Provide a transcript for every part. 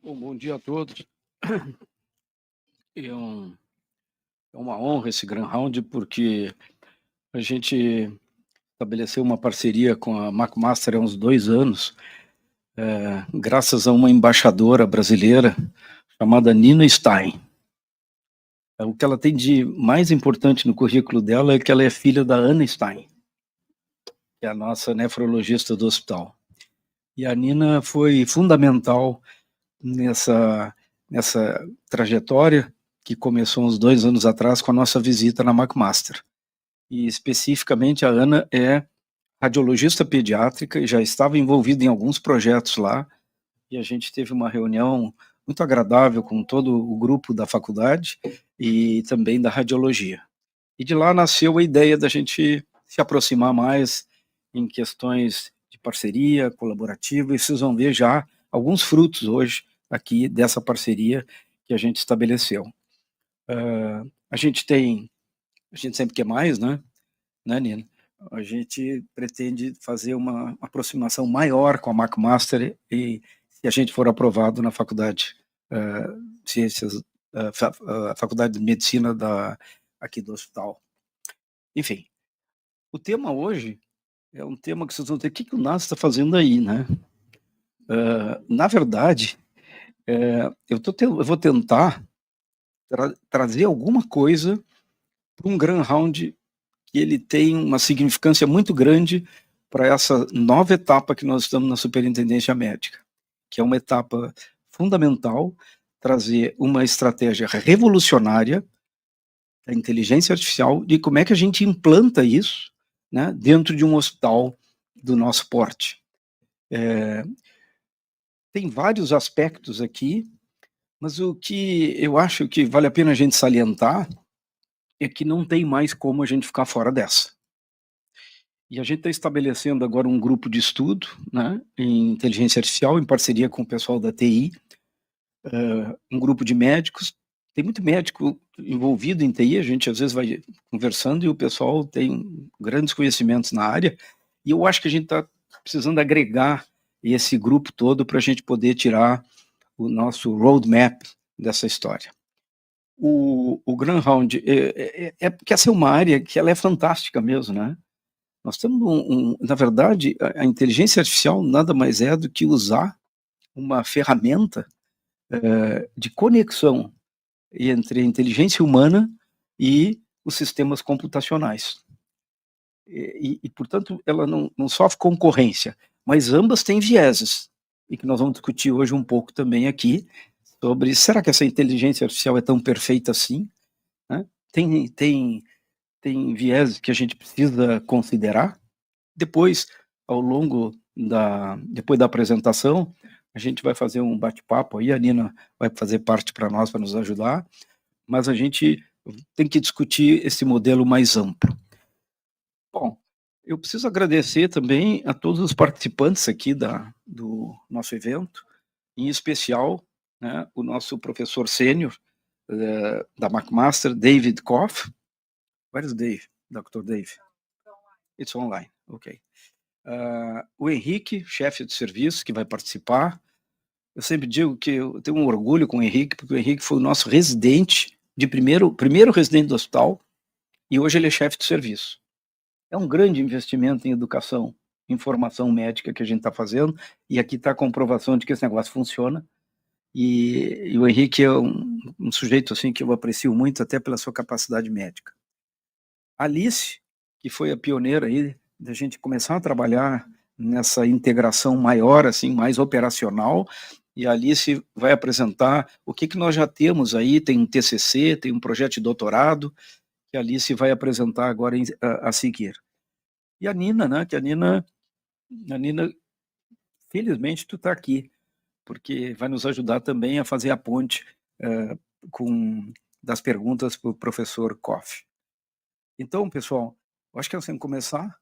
Bom dia a todos. É uma honra esse Grand Round, porque a gente estabeleceu uma parceria com a McMaster há uns 2 anos, graças a uma embaixadora brasileira chamada Nina Stein. O que ela tem de mais importante no currículo dela é que ela é filha da Anna Stein, que é a nossa nefrologista do hospital. E a Nina foi fundamental nessa trajetória que começou uns 2 anos atrás com a nossa visita na McMaster. E especificamente a Ana é radiologista pediátrica e já estava envolvida em alguns projetos lá, e a gente teve uma reunião muito agradável com todo o grupo da faculdade e também da radiologia. E de lá nasceu a ideia da gente se aproximar mais em questões de parceria colaborativa, e vocês vão ver já alguns frutos hoje aqui dessa parceria que a gente estabeleceu. A gente sempre quer mais, né, Nina? A gente pretende fazer uma aproximação maior com a McMaster, e se a gente for aprovado na faculdade Ciências, a Faculdade de Medicina aqui do hospital. Enfim, o tema hoje é um tema que vocês vão ter, o que o NAS está fazendo aí, né? Na verdade, eu vou tentar trazer alguma coisa para um Grand Round que ele tem uma significância muito grande para essa nova etapa que nós estamos na superintendência médica, que é uma etapa fundamental, trazer uma estratégia revolucionária da inteligência artificial, de como é que a gente implanta isso, né, dentro de um hospital do nosso porte. Tem vários aspectos aqui, mas o que eu acho que vale a pena a gente salientar é que não tem mais como a gente ficar fora dessa. E a gente está estabelecendo agora um grupo de estudo, né, em inteligência artificial, em parceria com o pessoal da TI, um grupo de médicos. Tem muito médico envolvido em TI, a gente às vezes vai conversando e o pessoal tem grandes conhecimentos na área, e eu acho que a gente está precisando agregar esse grupo todo para a gente poder tirar o nosso roadmap dessa história. O Grand Round porque essa é uma área que ela é fantástica mesmo, né? Nós temos na verdade, a inteligência artificial nada mais é do que usar uma ferramenta de conexão entre a inteligência humana e os sistemas computacionais. Portanto, ela não sofre concorrência, mas ambas têm vieses, e que nós vamos discutir hoje um pouco também aqui, sobre será que essa inteligência artificial é tão perfeita assim? Né? Tem vieses que a gente precisa considerar. Depois, depois da apresentação, a gente vai fazer um bate-papo aí, a Nina vai fazer parte para nós, para nos ajudar, mas a gente tem que discutir esse modelo mais amplo. Bom, eu preciso agradecer também a todos os participantes aqui do nosso evento, em especial, né, o nosso professor sênior da McMaster, David Koff. Where is Dave? Dr. Dave? It's online, ok. O Henrique, chefe de serviço, que vai participar. Eu sempre digo que eu tenho um orgulho com o Henrique, porque o Henrique foi o nosso residente, primeiro residente do hospital, e hoje ele é chefe de serviço. É um grande investimento em educação, em formação médica que a gente está fazendo, e aqui está a comprovação de que esse negócio funciona, e o Henrique é um sujeito assim que eu aprecio muito, até pela sua capacidade médica. A Alice, que foi a pioneira aí, da gente começar a trabalhar nessa integração maior, assim, mais operacional, e a Alice vai apresentar o que nós já temos aí, tem um TCC, tem um projeto de doutorado, que a Alice vai apresentar agora a seguir. E a Nina, né, que a Nina, felizmente tu está aqui, porque vai nos ajudar também a fazer a ponte das perguntas para o professor Koff. Então, pessoal, eu acho que nós temos que começar.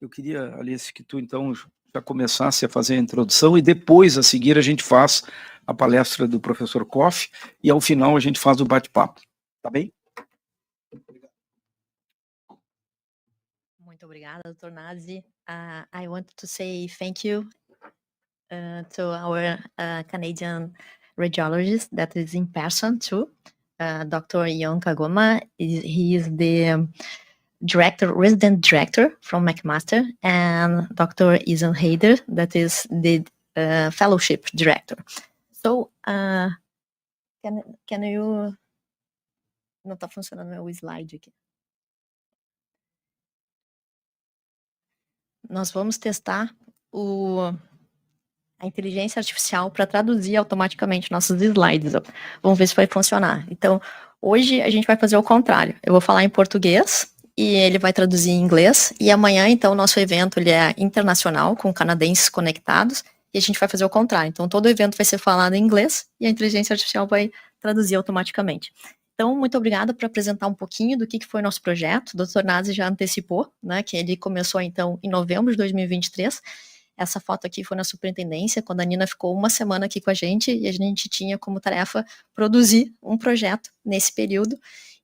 Eu queria, Alice, que tu, então, já começasse a fazer a introdução e depois, a seguir, a gente faz a palestra do professor Koff e, ao final, a gente faz o bate-papo. Tá bem? Muito obrigada, Dr. Nazi. I want to say thank you to our Canadian radiologist that is in person too, Dr. Ion Kagoma. He is the resident director from McMaster, and Dr. Isan Heider, that is the fellowship director. So, can you... Não está funcionando meu slide aqui. Nós vamos testar a inteligência artificial para traduzir automaticamente nossos slides. Vamos ver se vai funcionar. Então, hoje a gente vai fazer o contrário. Eu vou falar em português e ele vai traduzir em inglês. E amanhã, então, o nosso evento ele é internacional, com canadenses conectados, e a gente vai fazer o contrário. Então, todo o evento vai ser falado em inglês e a inteligência artificial vai traduzir automaticamente. Então, muito obrigada por apresentar um pouquinho do que foi o nosso projeto. O Dr. Nazi já antecipou, né, que ele começou, então, em novembro de 2023. Essa foto aqui foi na superintendência, quando a Nina ficou uma semana aqui com a gente, e a gente tinha como tarefa produzir um projeto nesse período.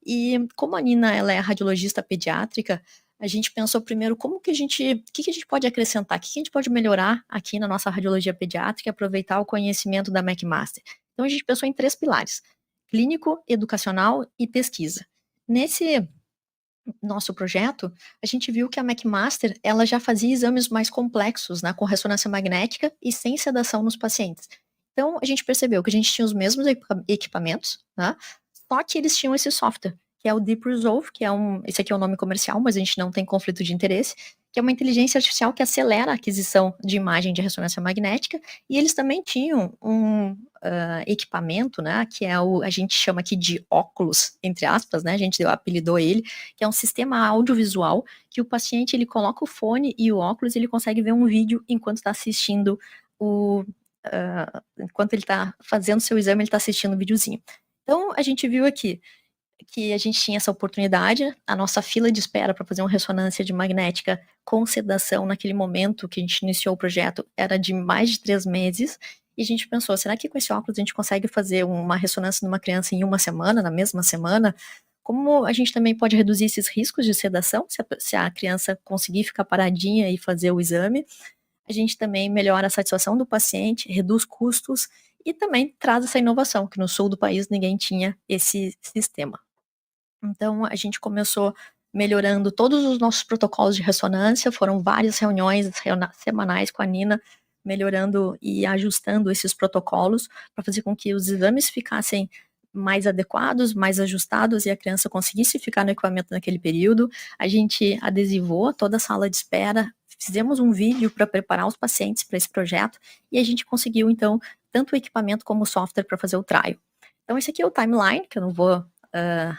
E como a Nina ela é radiologista pediátrica, a gente pensou primeiro o que a gente pode acrescentar, o que a gente pode melhorar aqui na nossa radiologia pediátrica e aproveitar o conhecimento da McMaster. Então a gente pensou em 3 pilares: clínico, educacional e pesquisa. Nesse nosso projeto, a gente viu que a McMaster ela já fazia exames mais complexos, né, com ressonância magnética e sem sedação nos pacientes. Então, a gente percebeu que a gente tinha os mesmos equipamentos, né, só que eles tinham esse software, que é o Deep Resolve, que é esse aqui é o nome comercial, mas a gente não tem conflito de interesse, que é uma inteligência artificial que acelera a aquisição de imagem de ressonância magnética, e eles também tinham um equipamento, né, que a gente chama aqui de óculos, entre aspas, né, a gente apelidou ele, que é um sistema audiovisual que o paciente ele coloca o fone e o óculos, ele consegue ver um vídeo enquanto está assistindo enquanto ele está fazendo seu exame, ele está assistindo um videozinho. Então, a gente viu aqui que a gente tinha essa oportunidade, a nossa fila de espera para fazer uma ressonância de magnética com sedação naquele momento que a gente iniciou o projeto era de mais de 3 meses, e a gente pensou, será que com esse óculos a gente consegue fazer uma ressonância numa criança em uma semana, na mesma semana? Como a gente também pode reduzir esses riscos de sedação, se a criança conseguir ficar paradinha e fazer o exame, a gente também melhora a satisfação do paciente, reduz custos e também traz essa inovação, que no sul do país ninguém tinha esse sistema. Então, a gente começou melhorando todos os nossos protocolos de ressonância, foram várias reuniões semanais com a Nina, melhorando e ajustando esses protocolos para fazer com que os exames ficassem mais adequados, mais ajustados e a criança conseguisse ficar no equipamento naquele período. A gente adesivou toda a sala de espera, fizemos um vídeo para preparar os pacientes para esse projeto e a gente conseguiu, então, tanto o equipamento como o software para fazer o trial. Então, esse aqui é o timeline, que eu não vou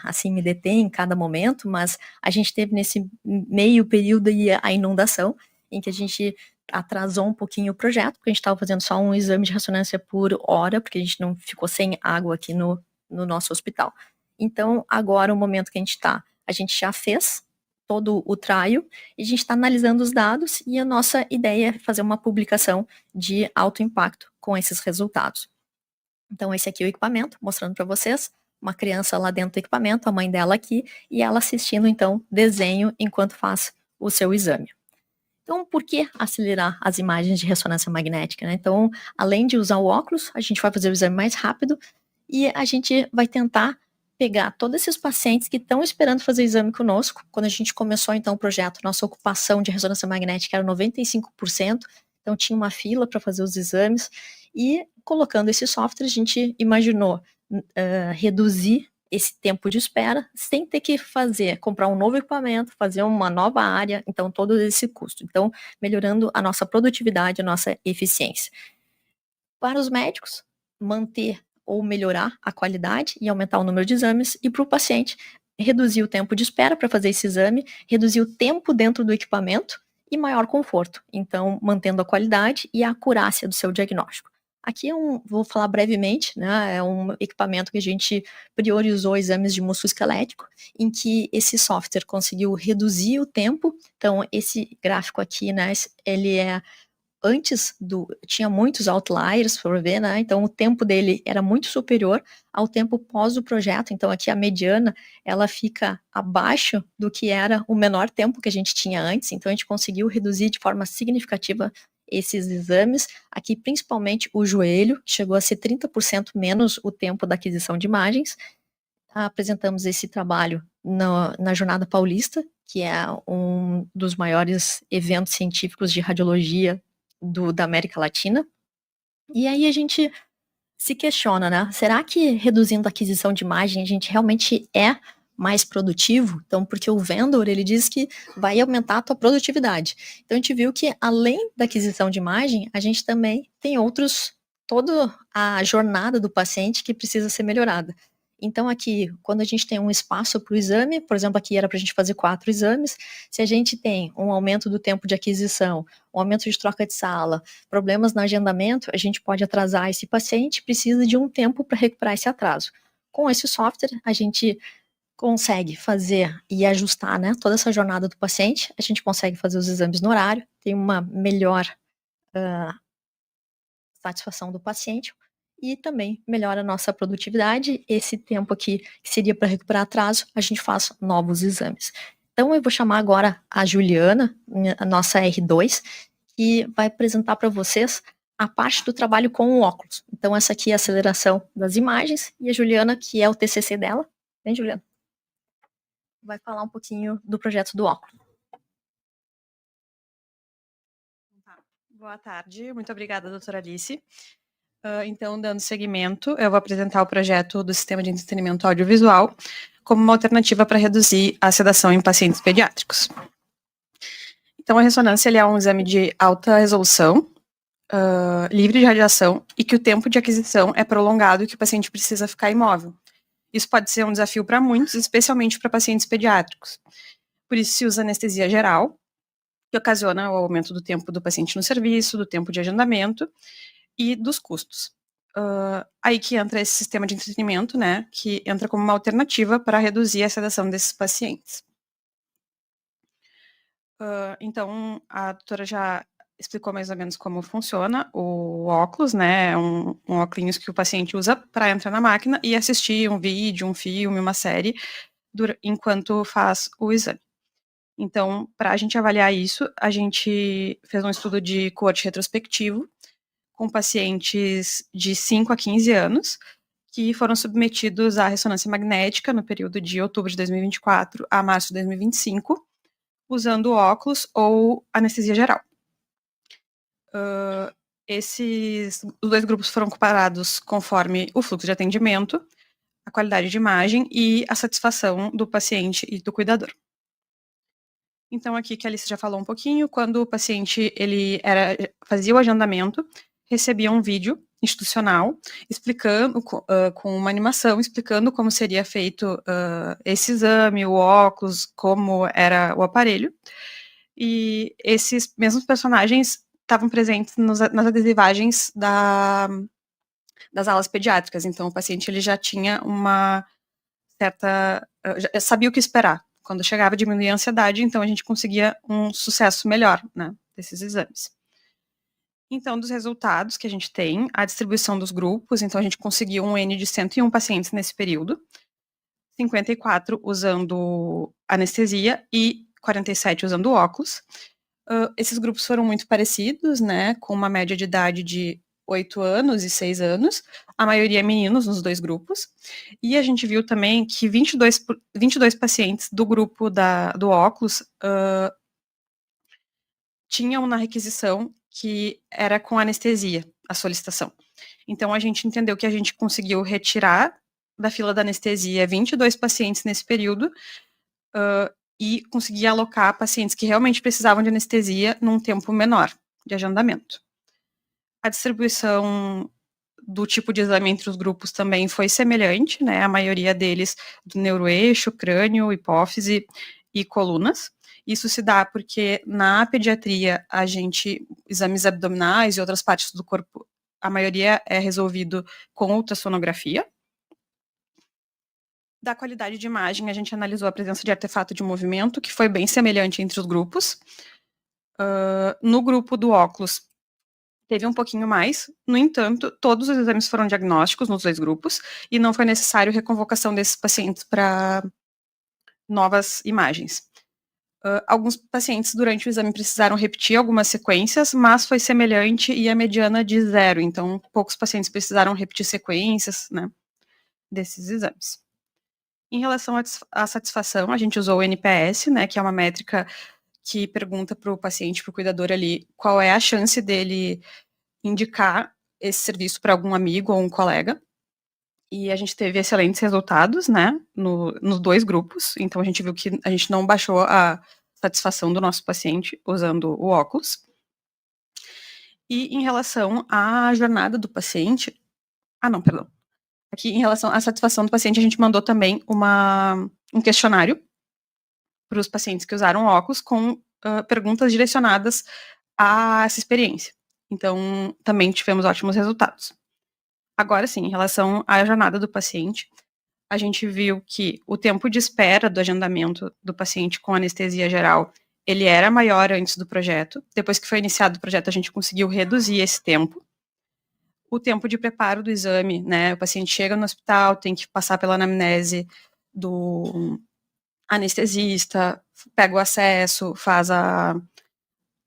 assim me deter em cada momento, mas a gente teve nesse meio período a inundação, em que a gente atrasou um pouquinho o projeto, porque a gente estava fazendo só um exame de ressonância por hora, porque a gente não ficou sem água aqui no nosso hospital. Então, agora, o momento que a gente já fez todo o trial, e a gente está analisando os dados, e a nossa ideia é fazer uma publicação de alto impacto com esses resultados. Então, esse aqui é o equipamento, mostrando para vocês, uma criança lá dentro do equipamento, a mãe dela aqui, e ela assistindo, então, desenho enquanto faz o seu exame. Então, por que acelerar as imagens de ressonância magnética, né? Então, além de usar o óculos, a gente vai fazer o exame mais rápido e a gente vai tentar pegar todos esses pacientes que estão esperando fazer exame conosco. Quando a gente começou, então, o projeto, nossa ocupação de ressonância magnética era 95%, então tinha uma fila para fazer os exames, e colocando esse software, a gente imaginou reduzir esse tempo de espera sem ter que comprar um novo equipamento, fazer uma nova área, então todo esse custo. Então, melhorando a nossa produtividade, a nossa eficiência. Para os médicos, manter ou melhorar a qualidade e aumentar o número de exames, e para o paciente, reduzir o tempo de espera para fazer esse exame, reduzir o tempo dentro do equipamento e maior conforto, então mantendo a qualidade e a acurácia do seu diagnóstico. Aqui vou falar brevemente, né? É um equipamento que a gente priorizou exames de músculo esquelético, em que esse software conseguiu reduzir o tempo. Então, esse gráfico aqui, né? Ele é tinha muitos outliers por ver, né? Então o tempo dele era muito superior ao tempo pós o projeto. Então aqui a mediana, ela fica abaixo do que era o menor tempo que a gente tinha antes. Então a gente conseguiu reduzir de forma significativa esses exames. Aqui principalmente o joelho, que chegou a ser 30% menos o tempo da aquisição de imagens. Apresentamos esse trabalho na Jornada Paulista, que é um dos maiores eventos científicos de radiologia da América Latina. E aí a gente se questiona, né? Será que reduzindo a aquisição de imagem a gente realmente é mais produtivo? Então, porque o vendor, ele diz que vai aumentar a tua produtividade. Então, a gente viu que além da aquisição de imagem, a gente também tem toda a jornada do paciente que precisa ser melhorada. Então, aqui, quando a gente tem um espaço para o exame, por exemplo, aqui era para a gente fazer 4 exames, se a gente tem um aumento do tempo de aquisição, um aumento de troca de sala, problemas no agendamento, a gente pode atrasar esse paciente, precisa de um tempo para recuperar esse atraso. Com esse software, a gente consegue fazer e ajustar, né, toda essa jornada do paciente, a gente consegue fazer os exames no horário, tem uma melhor satisfação do paciente, e também melhora a nossa produtividade. Esse tempo aqui, que seria para recuperar atraso, a gente faz novos exames. Então, eu vou chamar agora a Juliana, a nossa R2, que vai apresentar para vocês a parte do trabalho com o óculos. Então, essa aqui é a aceleração das imagens, e a Juliana, que é o TCC dela. Vem, Juliana? Vai falar um pouquinho do projeto do óculos. Boa tarde, muito obrigada, doutora Alice. Então, dando seguimento, eu vou apresentar o projeto do Sistema de Entretenimento Audiovisual como uma alternativa para reduzir a sedação em pacientes pediátricos. Então, a ressonância é um exame de alta resolução, livre de radiação, e que o tempo de aquisição é prolongado e que o paciente precisa ficar imóvel. Isso pode ser um desafio para muitos, especialmente para pacientes pediátricos. Por isso, se usa anestesia geral, que ocasiona o aumento do tempo do paciente no serviço, do tempo de agendamento e dos custos. Aí que entra esse sistema de entretenimento, né, que entra como uma alternativa para reduzir a sedação desses pacientes. Então, a doutora já explicou mais ou menos como funciona o óculos, né, é um óculos que o paciente usa para entrar na máquina e assistir um vídeo, um filme, uma série, enquanto faz o exame. Então, para a gente avaliar isso, a gente fez um estudo de coorte retrospectivo com pacientes de 5 a 15 anos, que foram submetidos à ressonância magnética no período de outubro de 2024 a março de 2025, usando óculos ou anestesia geral. Os 2 grupos foram comparados conforme o fluxo de atendimento, a qualidade de imagem e a satisfação do paciente e do cuidador. Então, aqui que a Alice já falou um pouquinho, quando o paciente fazia o agendamento, recebia um vídeo institucional explicando, com uma animação, explicando como seria feito esse exame, o óculos, como era o aparelho. E esses mesmos personagens estavam presentes nas adesivagens das alas pediátricas. Então, o paciente ele já tinha uma certa... já sabia o que esperar. Quando chegava, diminuía a ansiedade, então a gente conseguia um sucesso melhor, né, desses exames. Então, dos resultados que a gente tem, a distribuição dos grupos, então a gente conseguiu um N de 101 pacientes nesse período, 54 usando anestesia e 47 usando óculos. Esses grupos foram muito parecidos, né, com uma média de idade de 8 anos e 6 anos, a maioria meninos nos 2 grupos, e a gente viu também que 22 pacientes do grupo do óculos tinham na requisição que era com anestesia, a solicitação. Então, a gente entendeu que a gente conseguiu retirar da fila da anestesia 22 pacientes nesse período e conseguir alocar pacientes que realmente precisavam de anestesia num tempo menor de agendamento. A distribuição do tipo de exame entre os grupos também foi semelhante, né, a maioria deles do neuroeixo, crânio, hipófise e colunas. Isso se dá porque na pediatria exames abdominais e outras partes do corpo a maioria é resolvido com ultrassonografia. Da qualidade de imagem, a gente analisou a presença de artefato de movimento, que foi bem semelhante entre os grupos. No grupo do óculos, teve um pouquinho mais. No entanto, todos os exames foram diagnósticos nos 2 grupos, e não foi necessário reconvocação desses pacientes para novas imagens. Alguns pacientes, durante o exame, precisaram repetir algumas sequências, mas foi semelhante e a mediana de 0. Então, poucos pacientes precisaram repetir sequências, né, desses exames. Em relação à satisfação, a gente usou o NPS, né, que é uma métrica que pergunta para o paciente, para o cuidador ali, qual é a chance dele indicar esse serviço para algum amigo ou um colega. E a gente teve excelentes resultados, né, nos 2 grupos. Então, a gente viu que a gente não baixou a satisfação do nosso paciente usando o óculos. E em relação à jornada do paciente... perdão. Aqui, em relação à satisfação do paciente, a gente mandou também um questionário para os pacientes que usaram óculos com perguntas direcionadas a essa experiência. Então, também tivemos ótimos resultados. Agora sim, em relação à jornada do paciente, a gente viu que o tempo de espera do agendamento do paciente com anestesia geral, ele era maior antes do projeto. Depois que foi iniciado o projeto, a gente conseguiu reduzir esse tempo. O tempo de preparo do exame, né, o paciente chega no hospital, tem que passar pela anamnese do anestesista, pega o acesso, faz a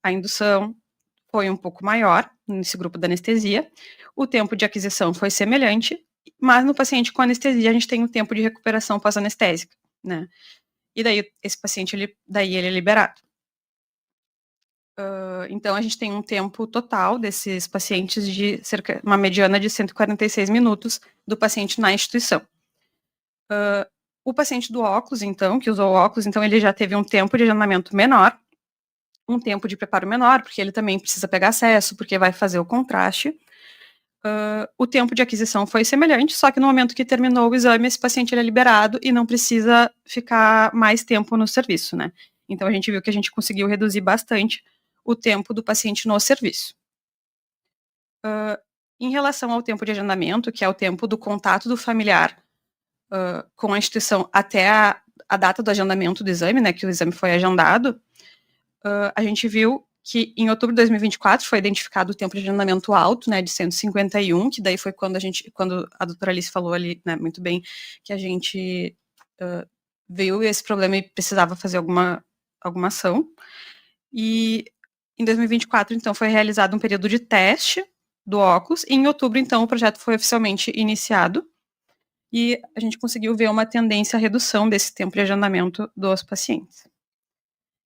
indução, foi um pouco maior nesse grupo da anestesia. O tempo de aquisição foi semelhante, mas no paciente com anestesia a gente tem um tempo de recuperação pós-anestésica, né? E daí esse paciente, ele é liberado. Então a gente tem um tempo total desses pacientes de uma mediana de 146 minutos do paciente na instituição. O paciente do óculos, então, que usou o óculos, então ele já teve um tempo de agendamento menor, um tempo de preparo menor, porque ele também precisa pegar acesso, porque vai fazer o contraste. O tempo de aquisição foi semelhante, só que no momento que terminou o exame, esse paciente ele é liberado e não precisa ficar mais tempo no serviço, né? Então a gente viu que a gente conseguiu reduzir bastante o tempo do paciente no serviço. Em relação ao tempo de agendamento, que é o tempo do contato do familiar com a instituição até a data do agendamento do exame, né, que o exame foi agendado, a gente viu que em outubro de 2024 foi identificado o tempo de agendamento alto, né, de 151, que daí foi quando a doutora Alice falou ali, né, muito bem, que a gente viu esse problema e precisava fazer alguma ação. E em 2024, então, foi realizado um período de teste do óculos, e em outubro, então, o projeto foi oficialmente iniciado, e a gente conseguiu ver uma tendência à redução desse tempo de agendamento dos pacientes.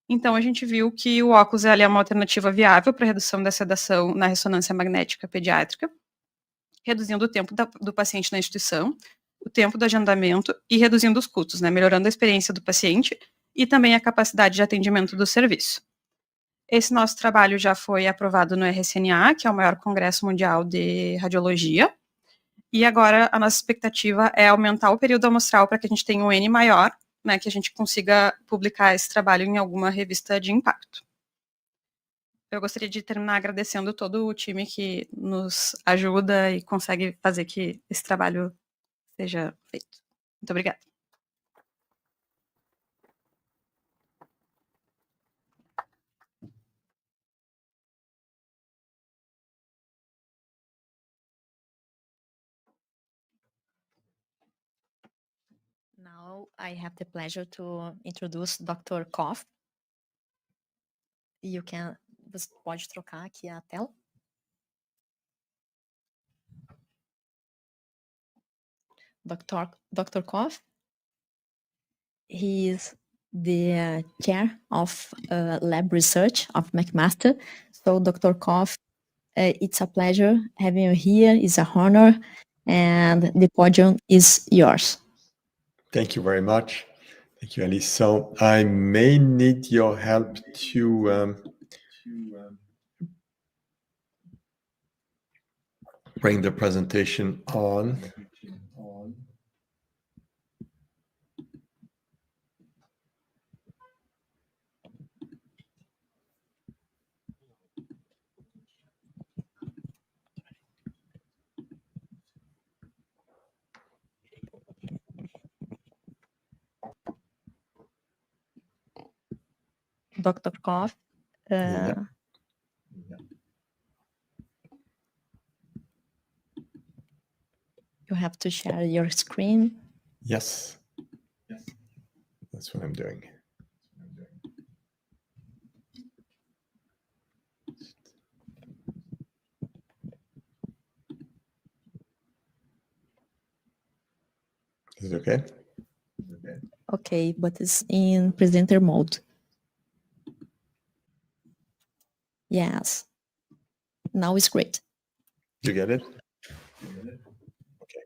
Então, a gente viu que o óculos é uma alternativa viável para redução da sedação na ressonância magnética pediátrica, reduzindo o tempo do paciente na instituição, o tempo do agendamento e reduzindo os custos, né, melhorando a experiência do paciente e também a capacidade de atendimento do serviço. Esse nosso trabalho já foi aprovado no RSNA, que é o maior congresso mundial de radiologia, e agora a nossa expectativa é aumentar o período amostral para que a gente tenha um N maior, né, que a gente consiga publicar esse trabalho em alguma revista de impacto. Eu gostaria de terminar agradecendo todo o time que nos ajuda e consegue fazer que esse trabalho seja feito. Muito obrigada. Now I have the pleasure to introduce Dr. Koff. Você pode trocar aqui a tela? Dr. Koff, he is the chair of lab research of McMaster. So, Dr. Koff, it's a pleasure having you here. It's a honor, and the podium is yours. Thank you very much. Thank you, Alice. So I may need your help to bring the presentation on. Dr. Koff. Yeah. You have to share your screen. Yes. That's what I'm doing. Is it okay? Okay, but it's in presenter mode. Yes. Now it's great. You get it? Okay.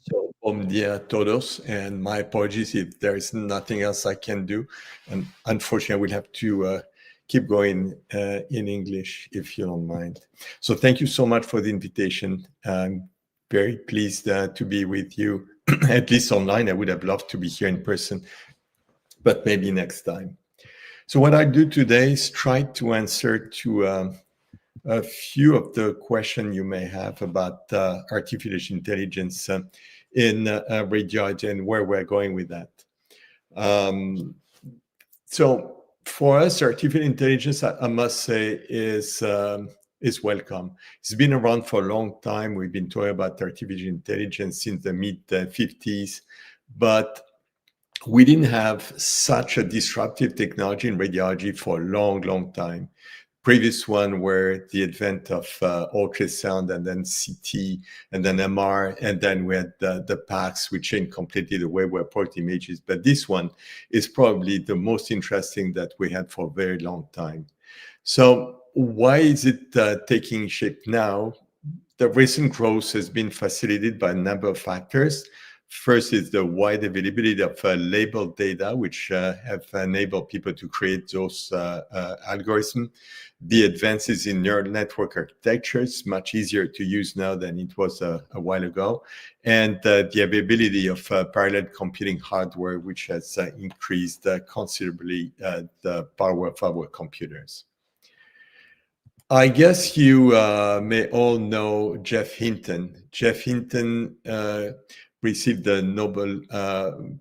So, bom dia a todos, and my apologies if there is nothing else I can do. And unfortunately, I will have to keep going in English, if you don't mind. So thank you so much for the invitation. I'm very pleased to be with you, at least online. I would have loved to be here in person, but maybe next time. So what I do today is try to answer to a few of the questions you may have about artificial intelligence in radiology and where we're going with that. So for us, artificial intelligence, I must say, is welcome. It's been around for a long time. We've been talking about artificial intelligence since the mid-50s, but we didn't have such a disruptive technology in radiology for a long, long time. Previous one were the advent of ultrasound, and then CT, and then MR, and then we had the PACS, which changed completely the way we report images. But this one is probably the most interesting that we had for a very long time. So why is it taking shape now? The recent growth has been facilitated by a number of factors. First is the wide availability of labeled data, which have enabled people to create those algorithms. The advances in neural network architecture is much easier to use now than it was a while ago. And the availability of parallel computing hardware, which has increased considerably the power of our computers. I guess you may all know Jeff Hinton. Jeff Hinton received the Nobel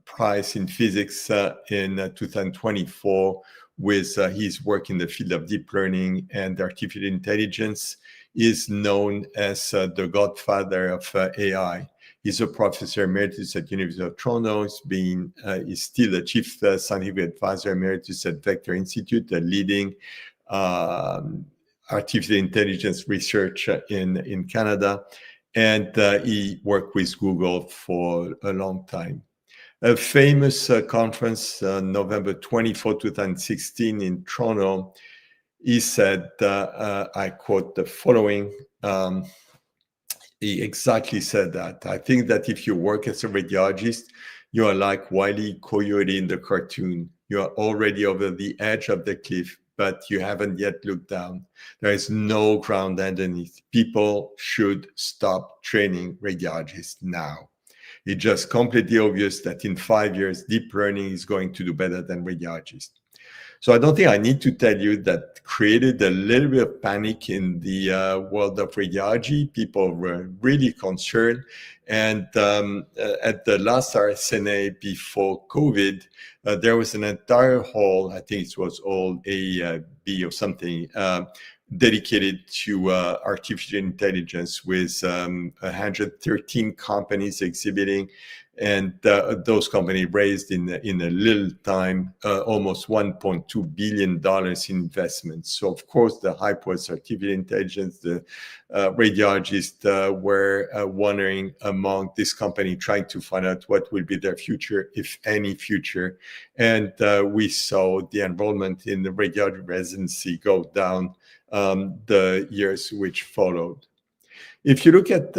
Prize in Physics in 2024 with his work in the field of deep learning and artificial intelligence. He is known as the godfather of AI. He's a professor emeritus at University of Toronto. He's still the chief scientific advisor emeritus at Vector Institute, a leading artificial intelligence research in Canada. And he worked with Google for a long time. A famous conference, November 24, 2016 in Toronto, he said, I quote the following, he exactly said that. I think that if you work as a radiologist, you are like Wile E. Coyote in the cartoon. You are already over the edge of the cliff, but you haven't yet looked down. There is no ground underneath. People should stop training radiologists now. It's just completely obvious that in 5 years, deep learning is going to do better than radiologists. So I don't think I need to tell you that created a little bit of panic in the world of radiology. People were really concerned. And at the last RSNA before COVID, there was an entire hall, I think it was all A, B or something, dedicated to artificial intelligence with 113 companies exhibiting. And those companies raised in a little time almost $1.2 billion in investments. So, of course, the hype was artificial intelligence. The radiologists were wondering among this company, trying to find out what will be their future, if any future. And we saw the enrollment in the radiology residency go down the years which followed. If you look at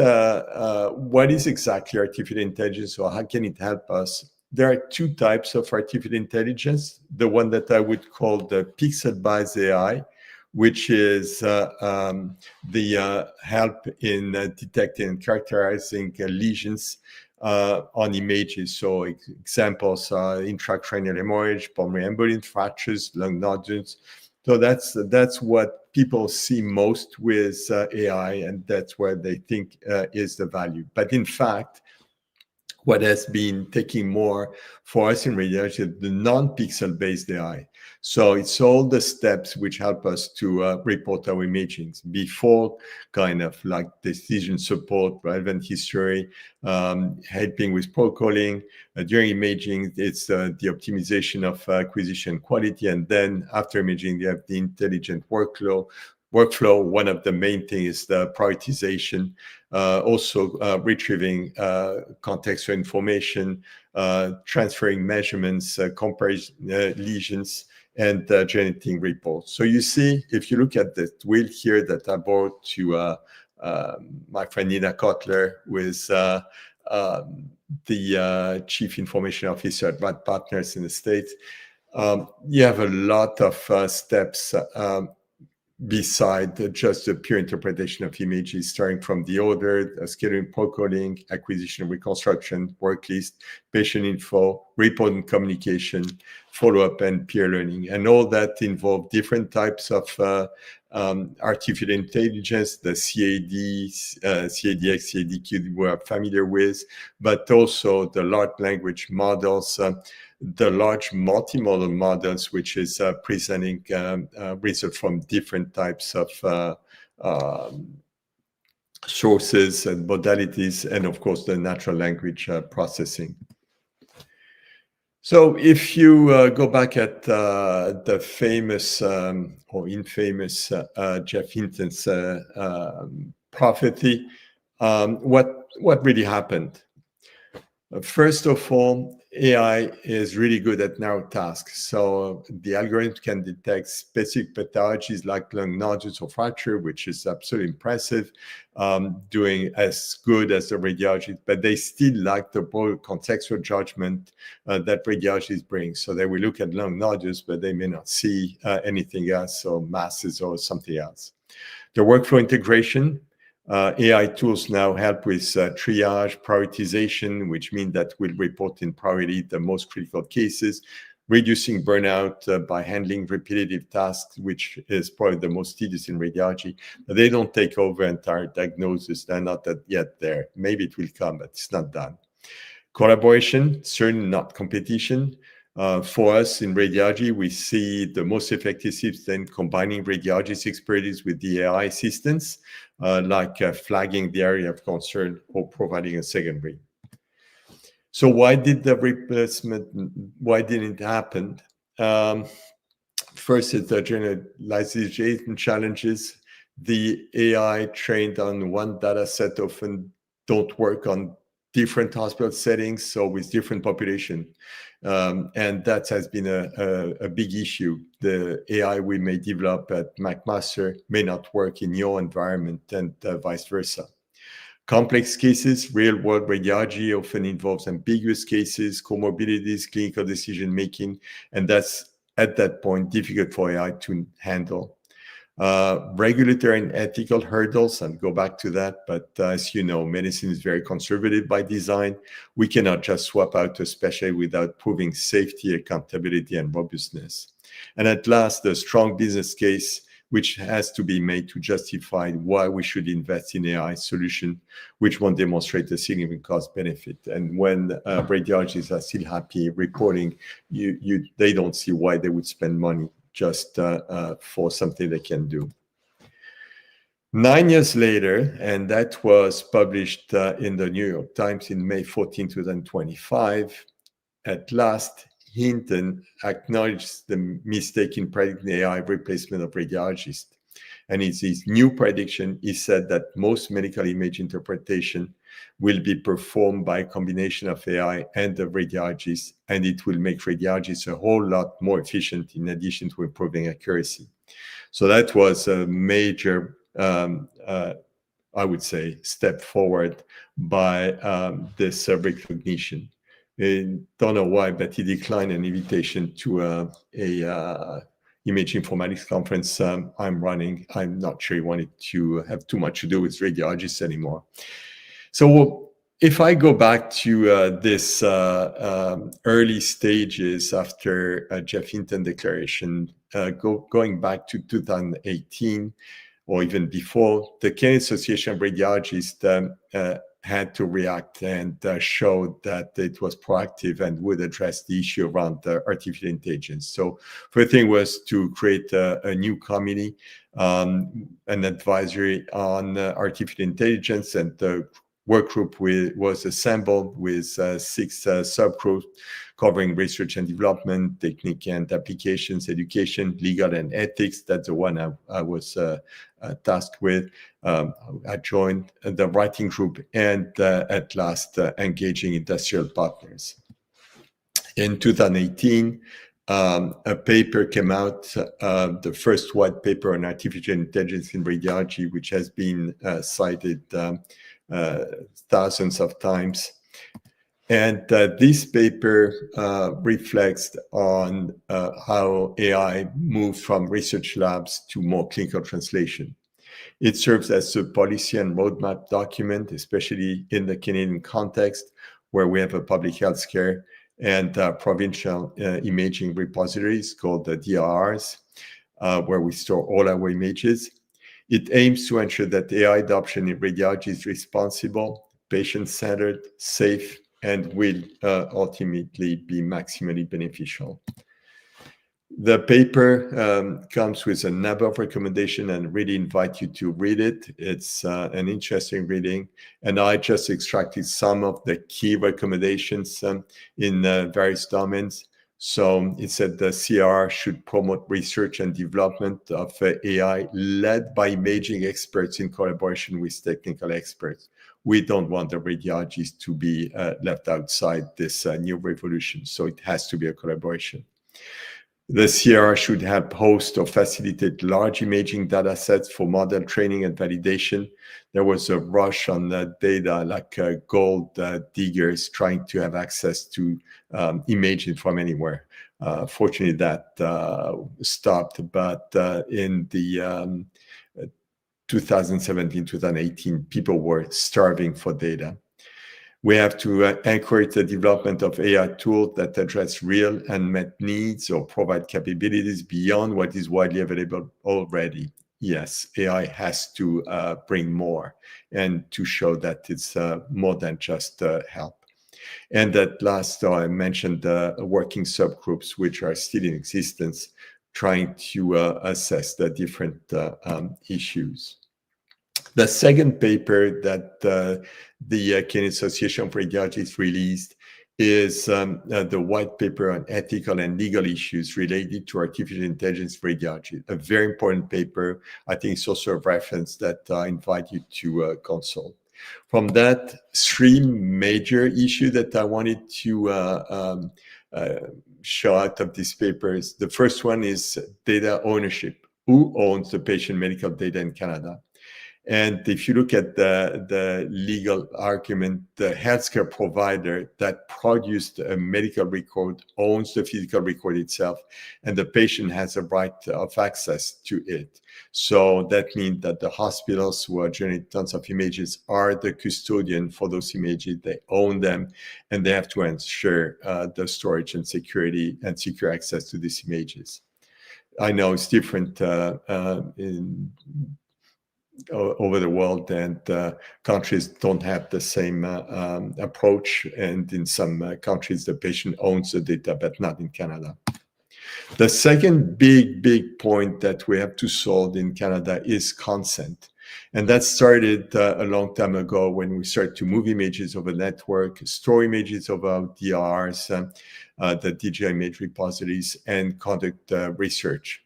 what is exactly artificial intelligence or how can it help us, there are two types of artificial intelligence. The one that I would call the pixel-based AI, which is the help in detecting and characterizing lesions on images. So examples are intracranial hemorrhage, pulmonary embolism, fractures, lung nodules. So that's what people see most with AI, and that's where they think is the value. But in fact, what has been taking more for us in radiology is the non-pixel-based AI. So it's all the steps which help us to report our imagings before kind of like decision support, relevant history, helping with protocoling. During imaging, it's the optimization of acquisition quality. And then after imaging, you have the intelligent workflow. One of the main things is the prioritization, also retrieving contextual information, transferring measurements, comparing lesions, and generating reports. So you see, if you look at the wheel here that I brought to my friend Nina Kotler, with the Chief Information Officer at Rad Partners in the States, you have a lot of steps beside just the pure interpretation of images, starting from the order, scheduling, protocoling, acquisition, reconstruction, work list, patient info, report and communication, follow-up, and peer learning. And all that involve different types of artificial intelligence, the CADs, CADX, CADQ we are familiar with, but also the large language models, the large multimodal models, which is presenting results from different types of sources and modalities, and of course the natural language processing. So if you go back at the famous or infamous Jeff Hinton's prophecy, what really happened? First of all, AI is really good at narrow tasks. So the algorithm can detect specific pathologies like lung nodules or fracture, which is absolutely impressive, doing as good as the radiologists, but they still lack the broad contextual judgment that radiologists bring. So they will look at lung nodules, but they may not see anything else, or masses or something else. The workflow integration, AI tools now help with triage, prioritization, which means that we'll report in priority the most critical cases, reducing burnout by handling repetitive tasks, which is probably the most tedious in radiology. But they don't take over entire diagnosis. They're not yet there. Maybe it will come, but it's not done. Collaboration, certainly not competition. For us in radiology, we see the most effective system combining radiologist expertise with the AI assistance, like flagging the area of concern or providing a secondary. So why did the replacement, why didn't it happen? First, it's the generalization challenges. The AI trained on one data set often don't work on different hospital settings, so with different population. And that has been a big issue. The AI we may develop at McMaster may not work in your environment, and vice versa. Complex cases, real-world radiology often involves ambiguous cases, comorbidities, clinical decision-making, and that's, at that point, difficult for AI to handle. Regulatory and ethical hurdles, and go back to that, but as you know, medicine is very conservative by design. We cannot just swap out a specialty without proving safety, accountability, and robustness. And at last, the strong business case, which has to be made to justify why we should invest in AI solution, which won't demonstrate a significant cost benefit. And when radiologists are still happy reporting, they don't see why they would spend money just for something they can do. 9 years later, and that was published in the New York Times in May 14, 2025, at last, Hinton acknowledged the mistake in predicting AI replacement of radiologists. And in his new prediction, he said that most medical image interpretation will be performed by a combination of AI and the radiologists, and it will make radiologists a whole lot more efficient in addition to improving accuracy. So that was a major, I would say, step forward by this recognition. I don't know why, but he declined an invitation to a image informatics conference I'm running. I'm not sure he wanted to have too much to do with radiologists anymore. So if I go back to this early stages after Jeff Hinton declaration, going back to 2018 or even before, the Canadian Association of Radiologists had to react and showed that it was proactive and would address the issue around artificial intelligence. So first thing was to create a new committee, an advisory on artificial intelligence, and the work group was assembled with 6 subgroups covering research and development, technique and applications, education, legal and ethics. That's the one I was tasked with. I joined the writing group, and at last engaging industrial partners. In 2018, a paper came out, the first white paper on artificial intelligence in radiology, which has been cited thousands of times. And this paper reflects on how AI moved from research labs to more clinical translation. It serves as a policy and roadmap document, especially in the Canadian context, where we have a public health care and provincial imaging repositories called the DRRs, where we store all our images. It aims to ensure that AI adoption in radiology is responsible, patient-centered, safe, and will ultimately be maximally beneficial. The paper comes with a number of recommendations, and really invite you to read it. It's an interesting reading, and I just extracted some of the key recommendations in various domains. So it said the CR should promote research and development of AI led by imaging experts in collaboration with technical experts. We don't want the radiologists to be left outside this new revolution, so it has to be a collaboration. The CR should help host or facilitate large imaging data sets for model training and validation. There was a rush on the data, like gold diggers trying to have access to imaging from anywhere. Fortunately, that stopped, but in the 2017, 2018, people were starving for data. We have to encourage the development of AI tools that address real unmet needs or provide capabilities beyond what is widely available already. Yes, AI has to bring more, and to show that it's more than just help. And at last, I mentioned working subgroups, which are still in existence, trying to assess the different issues. The second paper that the Canadian Association of Radiologists released is the white paper on ethical and legal issues related to artificial intelligence radiology. A very important paper. I think it's also a reference that I invite you to consult. From that, 3 major issues that I wanted to show out of these papers. The first one is data ownership. Who owns the patient medical data in Canada? And if you look at the legal argument, the healthcare provider that produced a medical record owns the physical record itself, and the patient has a right of access to it. So that means that the hospitals who are generating tons of images are the custodian for those images. They own them, and they have to ensure the storage and security and secure access to these images. I know it's different over the world, and countries don't have the same approach, and in some countries the patient owns the data, but not in Canada. The second big point that we have to solve in Canada is consent, and that started a long time ago when we started to move images over network, store images over DRs, the digital image repositories, and conduct research.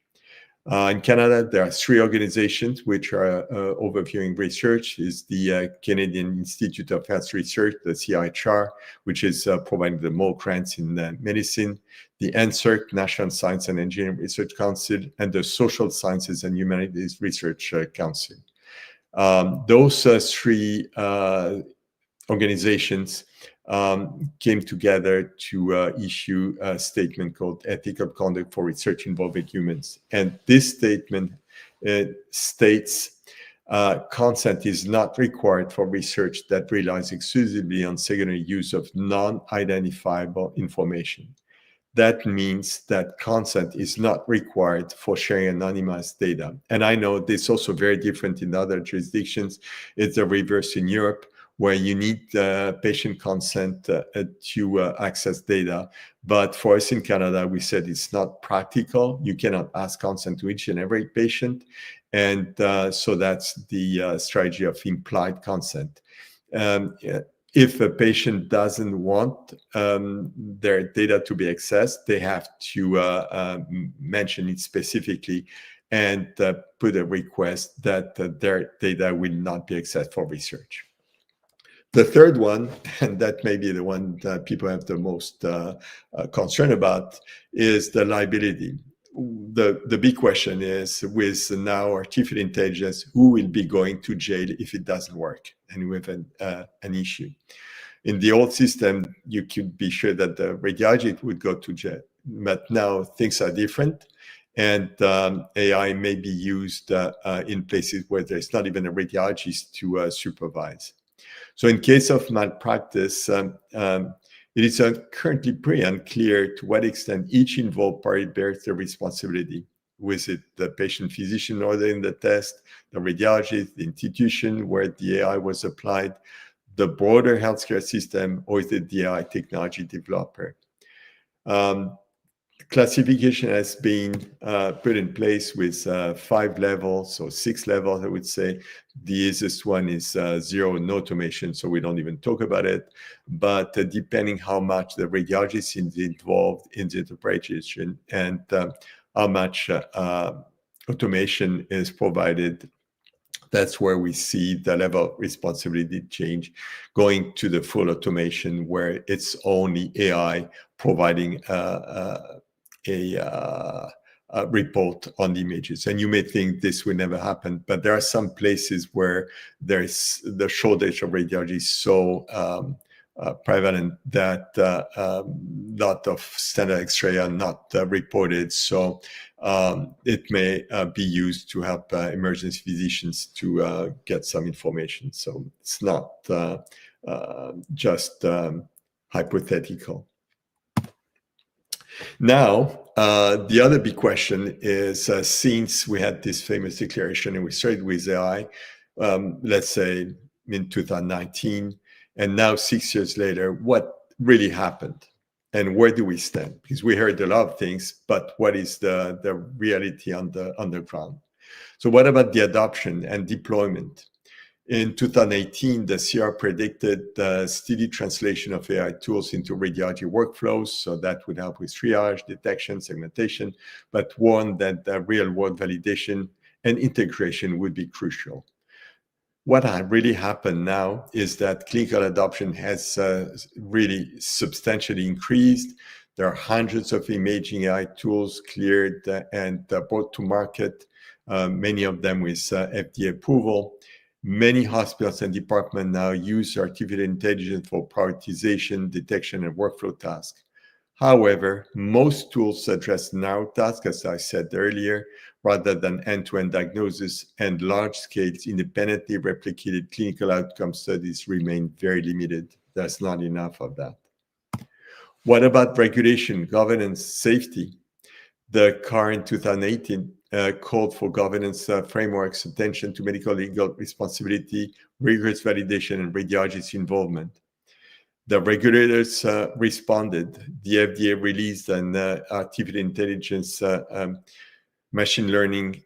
In Canada, there are 3 organizations which are overviewing research. Is the Canadian Institute of Health Research, the CIHR, which is providing the more grants in medicine, the NSERC, National Science and Engineering Research Council, and the Social Sciences and Humanities Research Council. Those 3 organizations came together to issue a statement called Ethical Conduct for Research Involving Humans. And this statement states consent is not required for research that relies exclusively on secondary use of non-identifiable information. That means that consent is not required for sharing anonymized data. And I know this is also very different in other jurisdictions. It's the reverse in Europe, where you need patient consent to access data. But for us in Canada, we said it's not practical. You cannot ask consent to each and every patient. And so that's the strategy of implied consent. If a patient doesn't want their data to be accessed, they have to mention it specifically and put a request that their data will not be accessed for research. The third one, and that may be the one that people have the most concern about, is the liability. The big question is, with now artificial intelligence, who will be going to jail if it doesn't work and we have an issue? In the old system, you could be sure that the radiologist would go to jail, but now things are different, and AI may be used in places where there's not even a radiologist to supervise. So in case of malpractice, it is currently pretty unclear to what extent each involved party bears the responsibility. Was it the patient physician ordering the test, the radiologist, the institution where the AI was applied, the broader healthcare system, or is it the AI technology developer? Classification has been put in place with 5 levels or 6 levels, I would say. The easiest one is 0, no automation, so we don't even talk about it. But depending how much the radiologist is involved in the interpretation and how much automation is provided, that's where we see the level of responsibility change, going to the full automation where it's only AI providing a report on the images. And you may think this will never happen, but there are some places where there's the shortage of radiology so prevalent that lot of standard X-ray are not reported. So it may be used to help emergency physicians to get some information. So it's not just hypothetical. Now, the other big question is, since we had this famous declaration and we started with AI, let's say in 2019, and now 6 years later, what really happened? And where do we stand? Because we heard a lot of things, but what is the reality on the ground? So what about the adoption and deployment? In 2018, the CR predicted the steady translation of AI tools into radiology workflows, so that would help with triage, detection, segmentation, but warned that the real-world validation and integration would be crucial. What really happened now is that clinical adoption has really substantially increased. There are hundreds of imaging AI tools cleared and brought to market, many of them with FDA approval. Many hospitals and departments now use artificial intelligence for prioritization, detection, and workflow tasks. However, most tools address narrow tasks, as I said earlier, rather than end-to-end diagnosis, and large-scale, independently replicated clinical outcome studies remain very limited. There's not enough of that. What about regulation, governance, safety? The CAR in 2018 called for governance frameworks, attention to medical legal responsibility, rigorous validation, and radiologist involvement. The regulators responded. The FDA released an artificial intelligence machine learning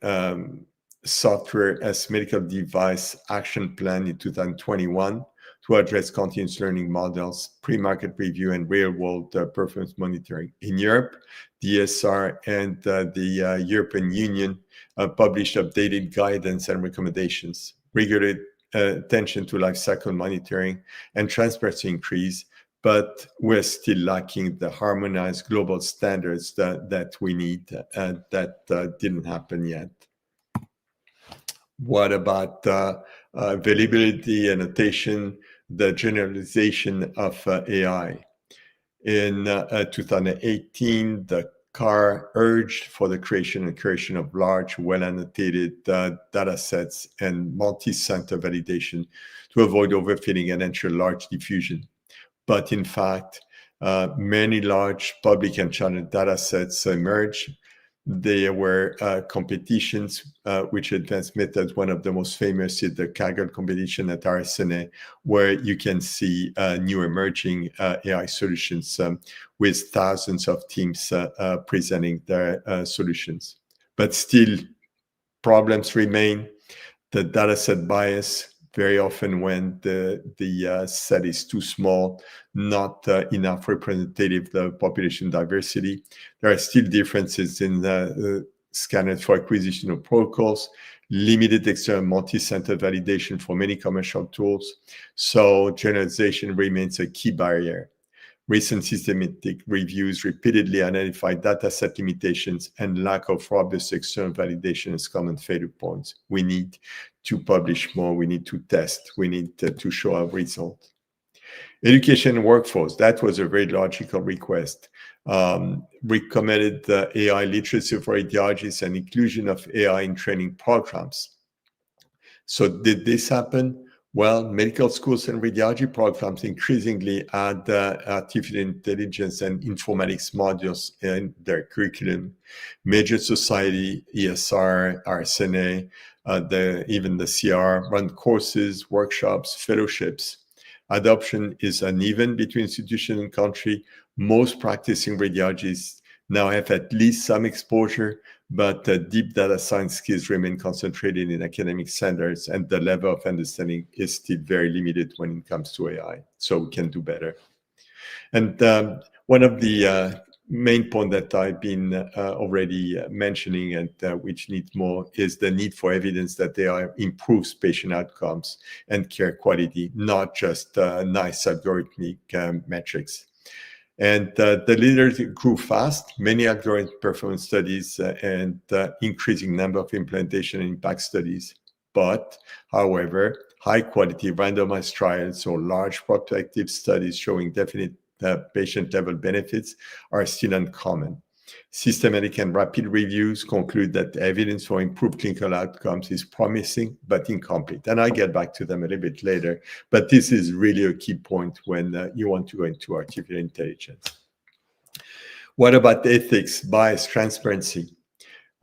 software as medical device action plan in 2021 to address continuous learning models, pre-market review, and real-world performance monitoring. In Europe, the ESR and the European Union published updated guidance and recommendations, rigorous attention to life cycle monitoring, and transparency increase, but we're still lacking the harmonized global standards that we need, that didn't happen yet. What about availability, annotation, the generalization of AI? In 2018, the CAR urged for the creation and curation of large, well-annotated data sets and multi-center validation to avoid overfitting and ensure large diffusion. But in fact, many large public and channel data sets emerge. There were competitions, which advanced methods. One of the most famous is the Kaggle competition at RSNA, where you can see new emerging AI solutions with thousands of teams presenting their solutions. But still, problems remain. The dataset bias, very often when the set is too small, not enough representative of the population diversity. There are still differences in the scanners for acquisition of protocols, limited external multi-center validation for many commercial tools. So generalization remains a key barrier. Recent systematic reviews repeatedly identified dataset limitations and lack of robust external validation as common failure points. We need to publish more, we need to test, we need to show our result. Education and workforce, that was a very logical request. Recommended AI literacy for radiologists and inclusion of AI in training programs. So did this happen? Well, medical schools and radiology programs increasingly add artificial intelligence and informatics modules in their curriculum. Major society, ESR, RSNA, even the CR run courses, workshops, fellowships. Adoption is uneven between institution and country. Most practicing radiologists now have at least some exposure, but deep data science skills remain concentrated in academic centers, and the level of understanding is still very limited when it comes to AI. So we can do better. And one of the main points that I've been already mentioning, and which needs more, is the need for evidence that AI improves patient outcomes and care quality, not just nice algorithmic metrics. And the literature grew fast, many algorithm performance studies and increasing number of implementation and impact studies. But, however, high quality randomized trials or large prospective studies showing definite patient level benefits are still uncommon. Systematic and rapid reviews conclude that the evidence for improved clinical outcomes is promising but incomplete. And I'll get back to them a little bit later. But this is really a key point when you want to go into artificial intelligence. What about ethics, bias, transparency?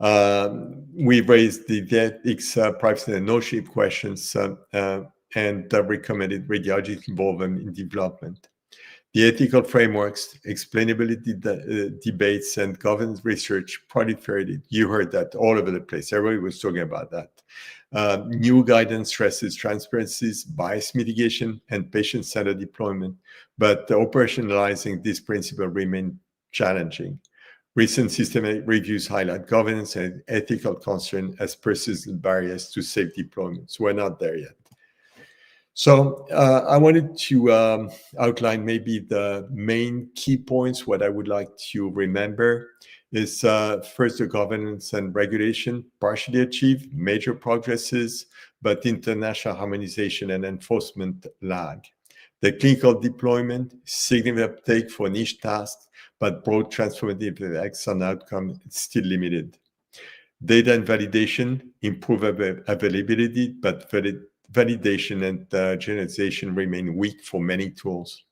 We raised the ethics, privacy, and ownership questions and recommended radiologic involvement in development. The ethical frameworks, explainability debates, and governance research proliferated. You heard that all over the place. Everybody was talking about that. New guidance stresses transparencies, bias mitigation, and patient-centered deployment, but operationalizing this principle remained challenging. Recent systematic reviews highlight governance and ethical concern as persistent barriers to safe deployments. We're not there yet. So I wanted to outline maybe the main key points. What I would like to remember is first, the governance and regulation partially achieved, major progresses, but international harmonization and enforcement lag. The clinical deployment, significant uptake for niche tasks, but broad transformative effects on outcome still limited. Data and validation, improve availability, but validation and generalization remain weak for many tools.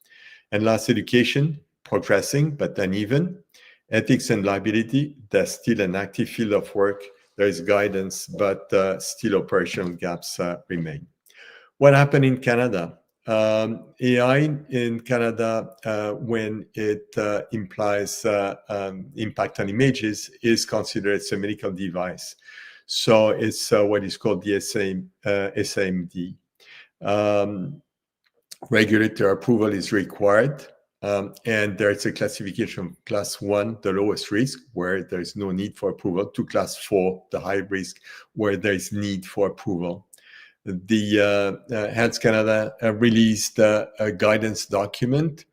And last, education, progressing but uneven. Ethics and liability, there's still an active field of work. There is guidance, but still operational gaps remain. What happened in Canada? AI in Canada, when it implies impact on images, is considered as a medical device. So it's what is called the SAMD. Regulatory approval is required, and there's a classification of class 1, the lowest risk, where there is no need for approval, to class 4, the high risk, where there is need for approval. The Health Canada released a guidance document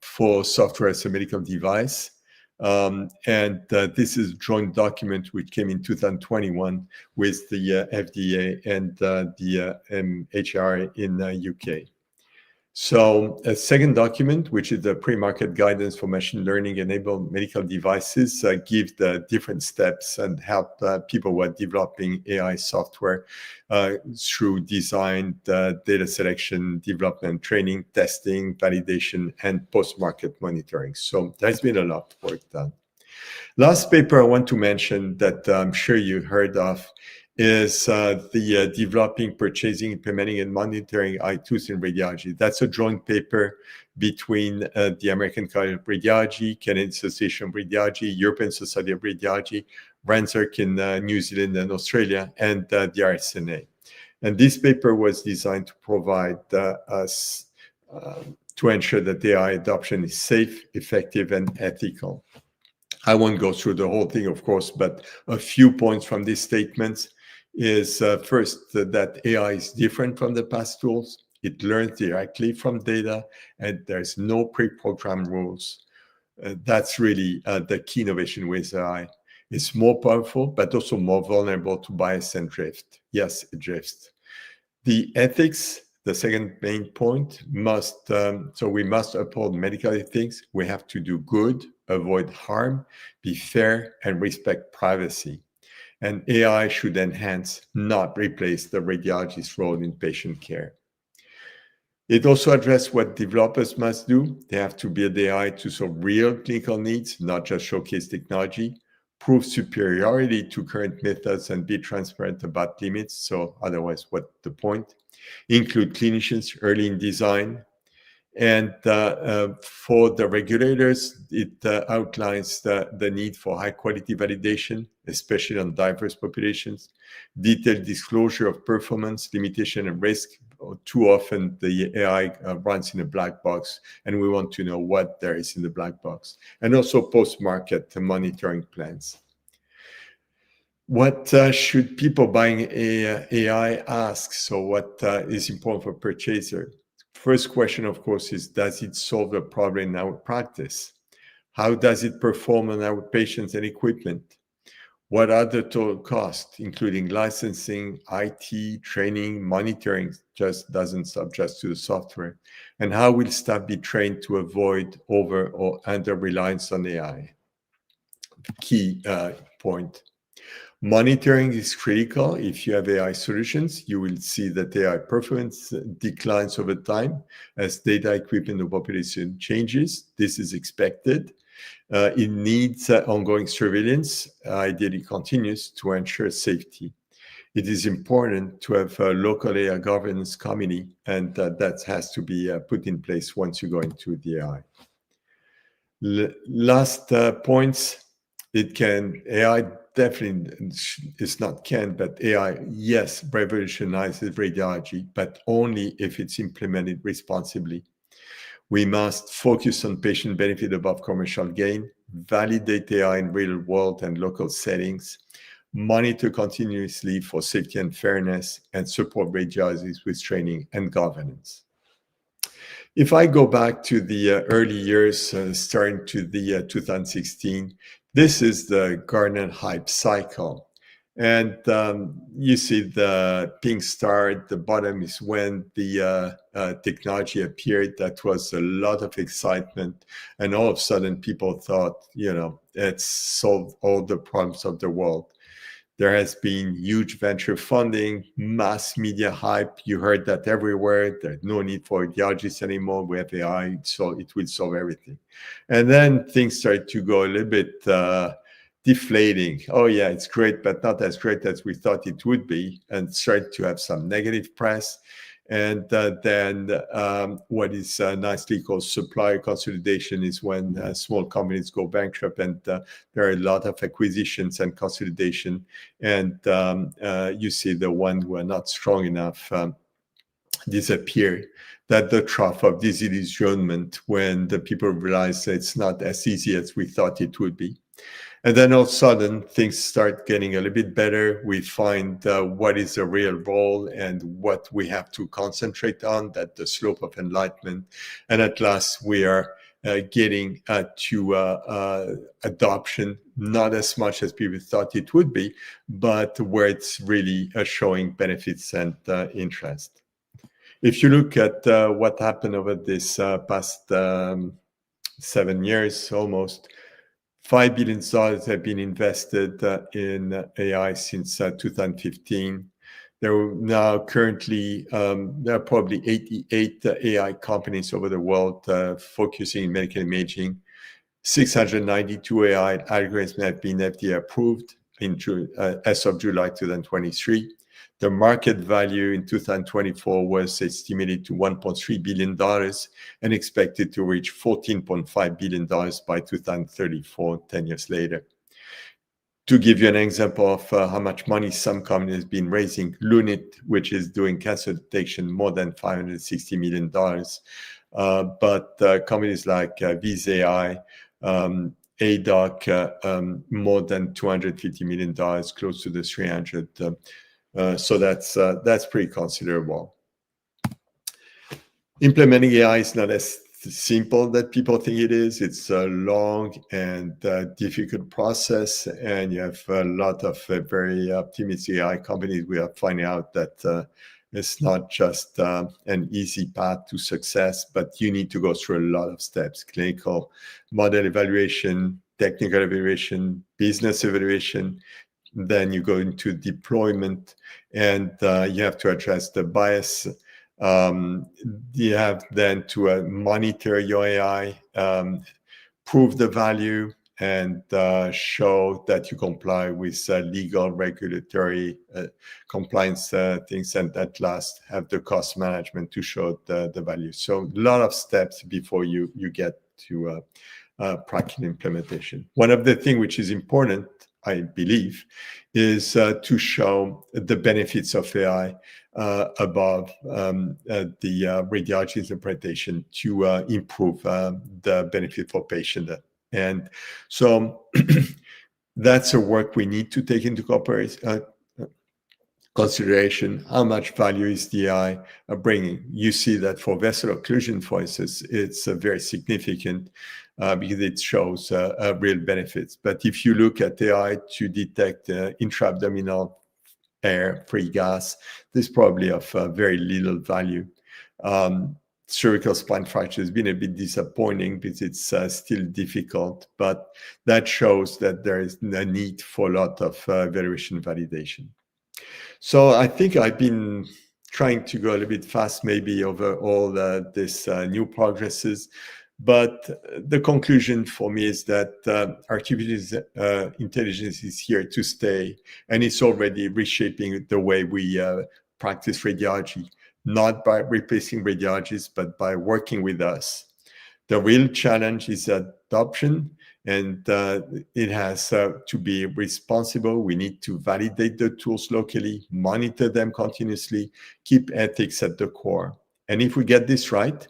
for software as a medical device. And this is a joint document which came in 2021 with the FDA and the MHRA in the UK. So a second document, which is the pre-market guidance for machine learning-enabled medical devices, gives the different steps and help people who are developing AI software through design, data selection, development, training, testing, validation, and post-market monitoring. So there's been a lot of work done. Last paper I want to mention that I'm sure you heard of is the developing, purchasing, implementing, and monitoring AI tools in radiology. That's a joint paper between the American College of Radiology, Canadian Association of Radiology, European Society of Radiology, RANZARC in New Zealand and Australia, and the RSNA. And this paper was designed to provide us to ensure that AI adoption is safe, effective, and ethical. I won't go through the whole thing, of course, but a few points from these statements is first that AI is different from the past tools. It learns directly from data, and there's no pre-programmed rules. That's really the key innovation with AI. It's more powerful, but also more vulnerable to bias and drift. Yes, it drifts. The ethics, the second main point, so we must uphold medical ethics. We have to do good, avoid harm, be fair, and respect privacy. And AI should enhance, not replace, the radiologist's role in patient care. It also addressed what developers must do. They have to build AI to solve real clinical needs, not just showcase technology, prove superiority to current methods, and be transparent about limits. So otherwise, what's the point? Include clinicians early in design. And for the regulators, it outlines the need for high quality validation, especially on diverse populations, detailed disclosure of performance, limitation, and risk. Too often the AI runs in a black box, and we want to know what there is in the black box. And also post-market monitoring plans. What should people buying AI ask? So what is important for purchaser? First question, of course, is does it solve a problem in our practice? How does it perform on our patients and equipment? What are the total costs, including licensing, IT, training, monitoring? Just doesn't stop just to the software. And how will staff be trained to avoid over or under reliance on AI? Key point. Monitoring is critical. If you have AI solutions, you will see that AI performance declines over time as data, equipment, and population changes. This is expected. It needs ongoing surveillance, ideally continuous, to ensure safety. It is important to have a local AI governance committee, and that has to be put in place once you go into the AI. Last points, AI definitely is not but AI, yes, revolutionizes radiology, but only if it's implemented responsibly. We must focus on patient benefit above commercial gain, validate AI in real world and local settings, monitor continuously for safety and fairness, and support radiologists with training and governance. If I go back to the early years, starting to the 2016, this is the Gartner hype cycle. And you see the pink star at the bottom is when the technology appeared. That was a lot of excitement. And all of a sudden, people thought, it's solved all the problems of the world. There has been huge venture funding, mass media hype. You heard that everywhere. There's no need for radiologists anymore. We have AI, so it will solve everything. And then things started to go a little bit deflating. Oh yeah, it's great, but not as great as we thought it would be, and started to have some negative press. And then what is nicely called supplier consolidation is when small companies go bankrupt, and there are a lot of acquisitions and consolidation. And you see the ones who are not strong enough disappear. That the trough of disillusionment when the people realize it's not as easy as we thought it would be. And then all of a sudden, things start getting a little bit better. We find what is the real role and what we have to concentrate on, that the slope of enlightenment. And at last, we are getting to adoption, not as much as people thought it would be, but where it's really showing benefits and interest. If you look at what happened over this past 7 years almost, $5 billion have been invested in AI since 2015. There are now currently, there are probably 88 AI companies over the world focusing in medical imaging. 692 AI algorithms have been FDA approved in June, as of July 2023. The market value in 2024 was estimated to $1.3 billion and expected to reach $14.5 billion by 2034, 10 years later. To give you an example of how much money some companies have been raising, Lunit, which is doing cancer detection, more than $560 million. But companies like VizAI, ADOC, more than $250 million, close to the 300. So that's pretty considerable. Implementing AI is not as simple that people think it is. It's a long and difficult process, and you have a lot of very optimistic AI companies. We are finding out that it's not just an easy path to success, but you need to go through a lot of steps: clinical model evaluation, technical evaluation, business evaluation. Then you go into deployment, and you have to address the bias. You have then to monitor your AI, prove the value, and show that you comply with legal, regulatory compliance things, and at last have the cost management to show the value. So a lot of steps before you get to practical implementation. One of the things which is important, I believe, is to show the benefits of AI above the radiology interpretation to improve the benefit for patient. And so that's a work we need to take into consideration. How much value is the AI bringing? You see that for vessel occlusion, for instance, it's very significant because it shows real benefits. But if you look at AI to detect intra-abdominal air, free gas, there's probably of very little value. Cervical spine fracture has been a bit disappointing because it's still difficult, but that shows that there is a need for a lot of evaluation validation. So I think I've been trying to go a little bit fast maybe over all this new progresses, but the conclusion for me is that artificial intelligence is here to stay, and it's already reshaping the way we practice radiology, not by replacing radiologists, but by working with us. The real challenge is adoption, and it has to be responsible. We need to validate the tools locally, monitor them continuously, keep ethics at the core. And if we get this right,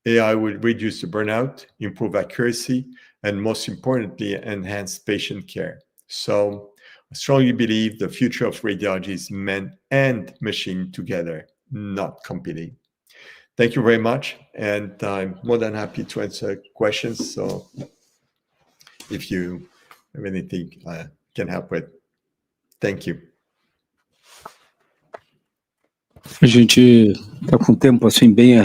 AI will reduce the burnout, improve accuracy, and most importantly, enhance patient care. So I strongly believe the future of radiology is man and machine together, not competing. Thank you very much, and I'm more than happy to answer questions. So if you have anything I can help with, thank you. A gente está com o tempo assim bem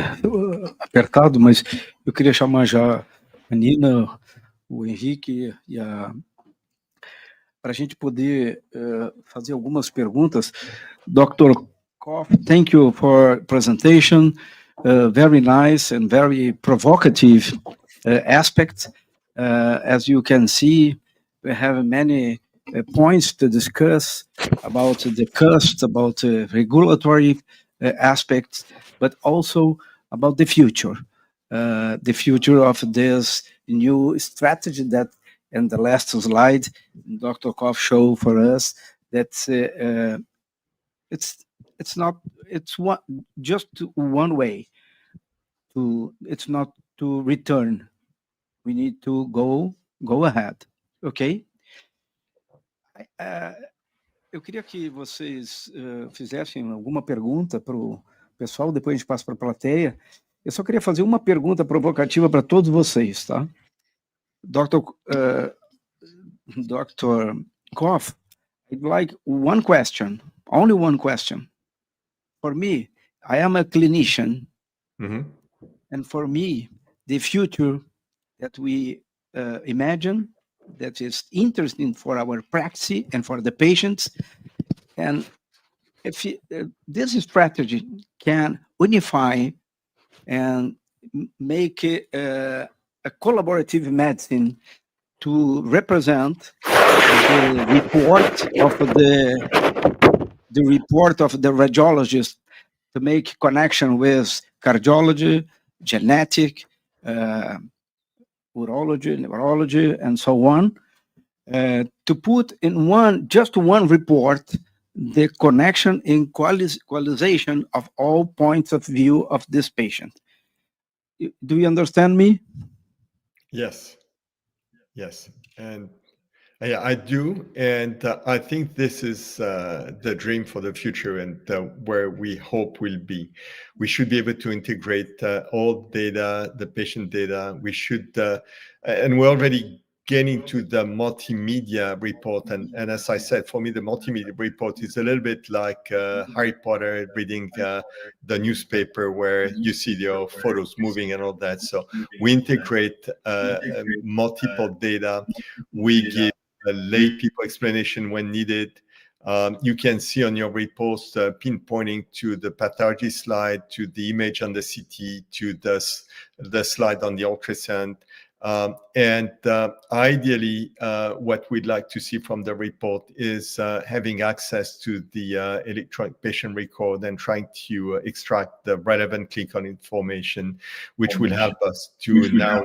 apertado, mas eu queria chamar já a Nina, o Henrique e para a gente poder fazer algumas perguntas. Dr. Koff, thank you for presentation. Very nice and very provocative aspect. As you can see, we have many points to discuss about the cost, about regulatory aspects, but also about the future of this new strategy that in the last slide, Dr. Koff showed for us that it's just one way it's not to return. We need to go ahead, ok? Eu queria que vocês fizessem alguma pergunta para o pessoal, depois a gente passa para a plateia. Eu só queria fazer uma pergunta provocativa para todos vocês, tá? Dr. Koff, I'd like one question, only one question. For me, I am a clinician, and for me, the future that we imagine that is interesting for our practice and for the patients. And if this strategy can unify and make a a collaborative medicine to represent the report of the radiologist, to make connection with cardiology, genetic, urology, neurology, and so on, to put in just one report the connection and equalization of all points of view of this patient. Do you understand me? Yes. And yeah, I do. And I think this is the dream for the future, and where we hope will be. We should be able to integrate all data, the patient data. We should, and we're already getting to the multimedia report. And as I said, for me, the multimedia report is a little bit like Harry Potter reading the newspaper, where you see your photos moving and all that. So we integrate multiple data. We give a lay people explanation when needed. You can see on your reports pinpointing to the pathology slide, to the image on the CT, to the slide on the ultrasound. And ideally, what we'd like to see from the report is having access to the electronic patient record and trying to extract the relevant clinical information, which will help us to now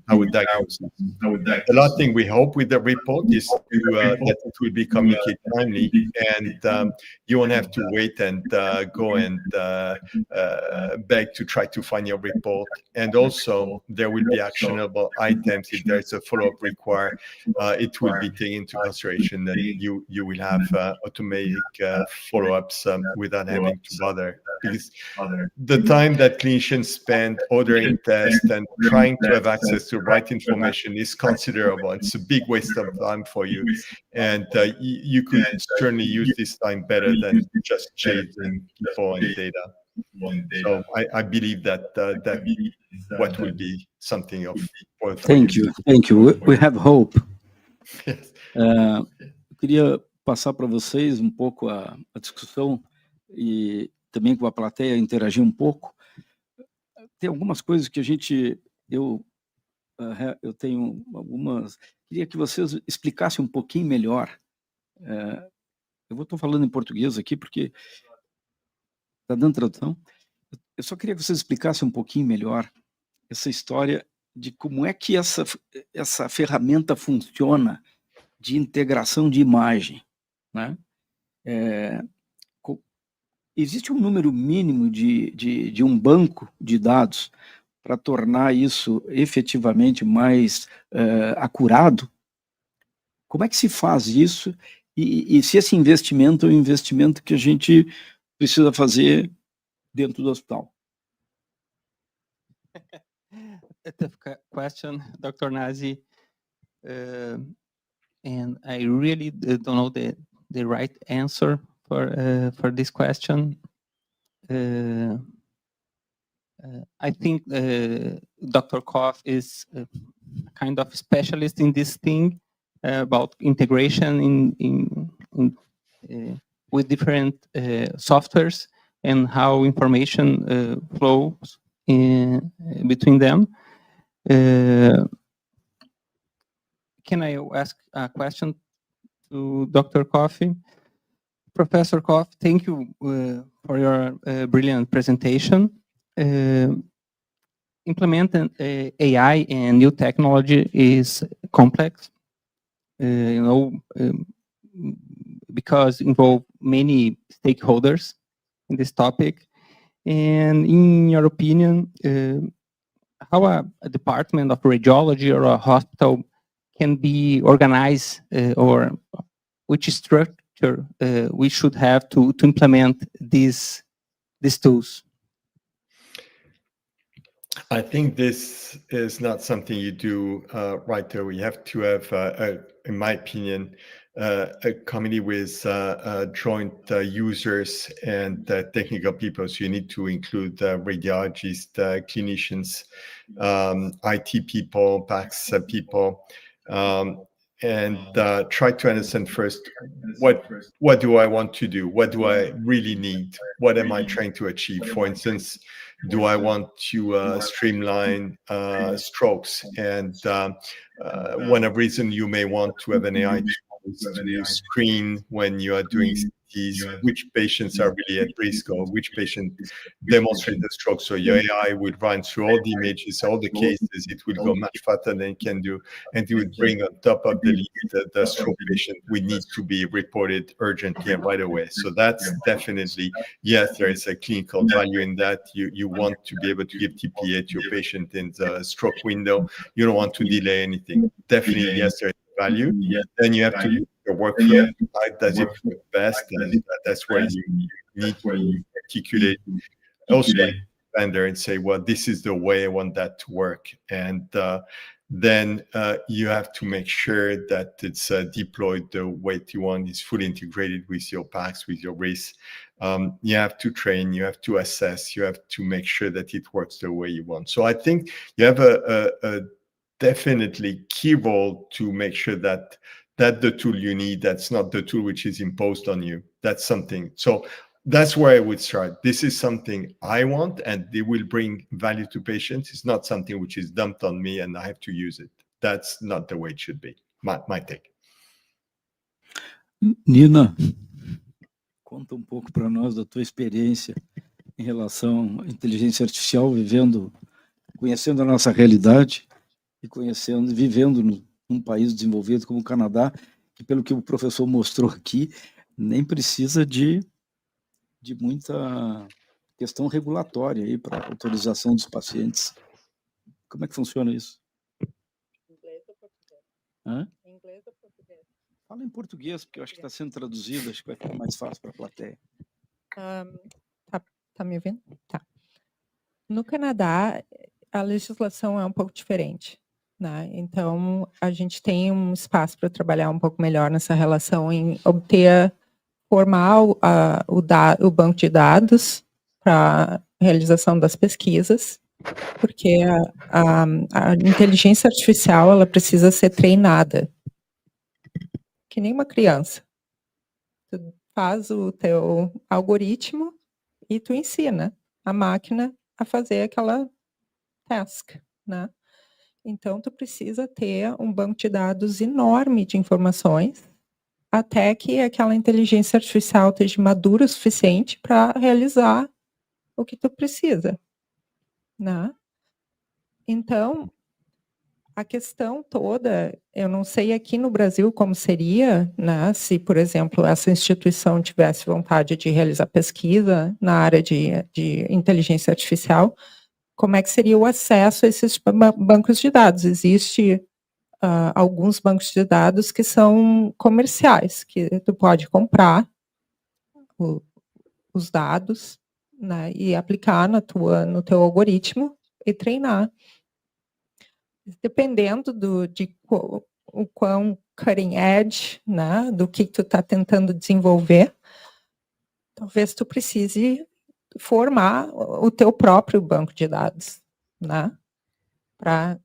our diagnosis. The last thing we hope with the report is that it will be communicated timely, and you won't have to wait and go and beg to try to find your report. And also, there will be actionable items. If there's a follow-up required, it will be taken into consideration, and you will have automatic follow-ups without having to bother. Because the time that clinicians spend ordering tests and trying to have access to the right information is considerable. It's a big waste of time for you, and you could certainly use this time better than just chasing people and data. So I believe that what will be something of. Thank you. We have hope. Yes. Eu queria passar para vocês um pouco a discussão e também com a plateia interagir um pouco. Tem algumas coisas que eu tenho algumas. Queria que vocês explicassem um pouquinho melhor. Eu estou falando em português aqui porque está dando tradução. Eu só queria que vocês explicassem um pouquinho melhor essa história de como é que essa ferramenta funciona de integração de imagem, né? Existe um número mínimo de um banco de dados para tornar isso efetivamente mais acurado? Como é que se faz isso? E se esse investimento é um investimento que a gente precisa fazer dentro do hospital? A tough question, Dr. Nazi, and I really don't know the right answer for this question. I think Dr. Koff is a kind of specialist in this thing about integration with different softwares and how information flows between them. Can I ask a question to Dr. Koff? Professor Koff, thank you for your brilliant presentation. Implementing AI and new technology is complex, because involve many stakeholders in this topic. And in your opinion, how a department of radiology or a hospital can be organized, or which structure we should have to implement these tools? I think this is not something you do right there. We have to have, in my opinion, a committee with joint users and technical people. So you need to include radiologists, clinicians, IT people, PACS people. and try to understand first, what do I want to do? What do I really need? What am I trying to achieve? For instance, do I want to streamline strokes? And one of the reasons you may want to have an AI tool is to screen when you are doing CTs, which patients are really at risk or which patient demonstrate the stroke. So your AI would run through all the images, all the cases. It will go much faster than it can do, and it would bring on top of the list the stroke patient we need to be reported urgently and right away. So that's definitely, yes, there is a clinical value in that. You want to be able to give TPA to your patient in the stroke window. You don't want to delay anything. Definitely, yes, there is value. Then you have to do your workflow. How does it work best? And that's where you need to articulate also vendor and say, well, this is the way I want that to work. And then you have to make sure that it's deployed the way you want, is fully integrated with your packs, with your RIS. You have to train, you have to assess, you have to make sure that it works the way you want. So I think you have a definitely key role to make sure that the tool you need, that's not the tool which is imposed on you. That's something. So that's where I would start. This is something I want, and it will bring value to patients. It's not something which is dumped on me and I have to use it. That's not the way it should be. My take. Nina, conta um pouco para nós da tua experiência em relação à inteligência artificial, conhecendo a nossa realidade e vivendo num país desenvolvido como o Canadá, que pelo que o professor mostrou aqui, nem precisa de muita questão regulatória aí para autorização dos pacientes. Como é que funciona isso? Inglês ou português? Hã? Inglês ou português? Fala em português, porque eu acho que está sendo traduzido, acho que vai ficar mais fácil para a plateia. Tá me ouvindo? Tá. No Canadá, a legislação é um pouco diferente, né? Então, a gente tem um espaço para trabalhar um pouco melhor nessa relação em formar o banco de dados para realização das pesquisas, porque a inteligência artificial ela precisa ser treinada, que nem uma criança. Tu faz o teu algoritmo e tu ensina a máquina a fazer aquela task, né? Então, tu precisa ter um banco de dados enorme de informações até que aquela inteligência artificial esteja madura o suficiente para realizar o que tu precisa, né? Então, a questão toda, eu não sei aqui no Brasil como seria, né, se, por exemplo, essa instituição tivesse vontade de realizar pesquisa na área de inteligência artificial, como é que seria o acesso a esses bancos de dados? Existe alguns bancos de dados que são comerciais, que tu pode comprar os dados, né, e aplicar no teu algoritmo e treinar. Dependendo de o quão cutting edge, né, do que tu está tentando desenvolver, talvez tu precise formar o teu próprio banco de dados, né, para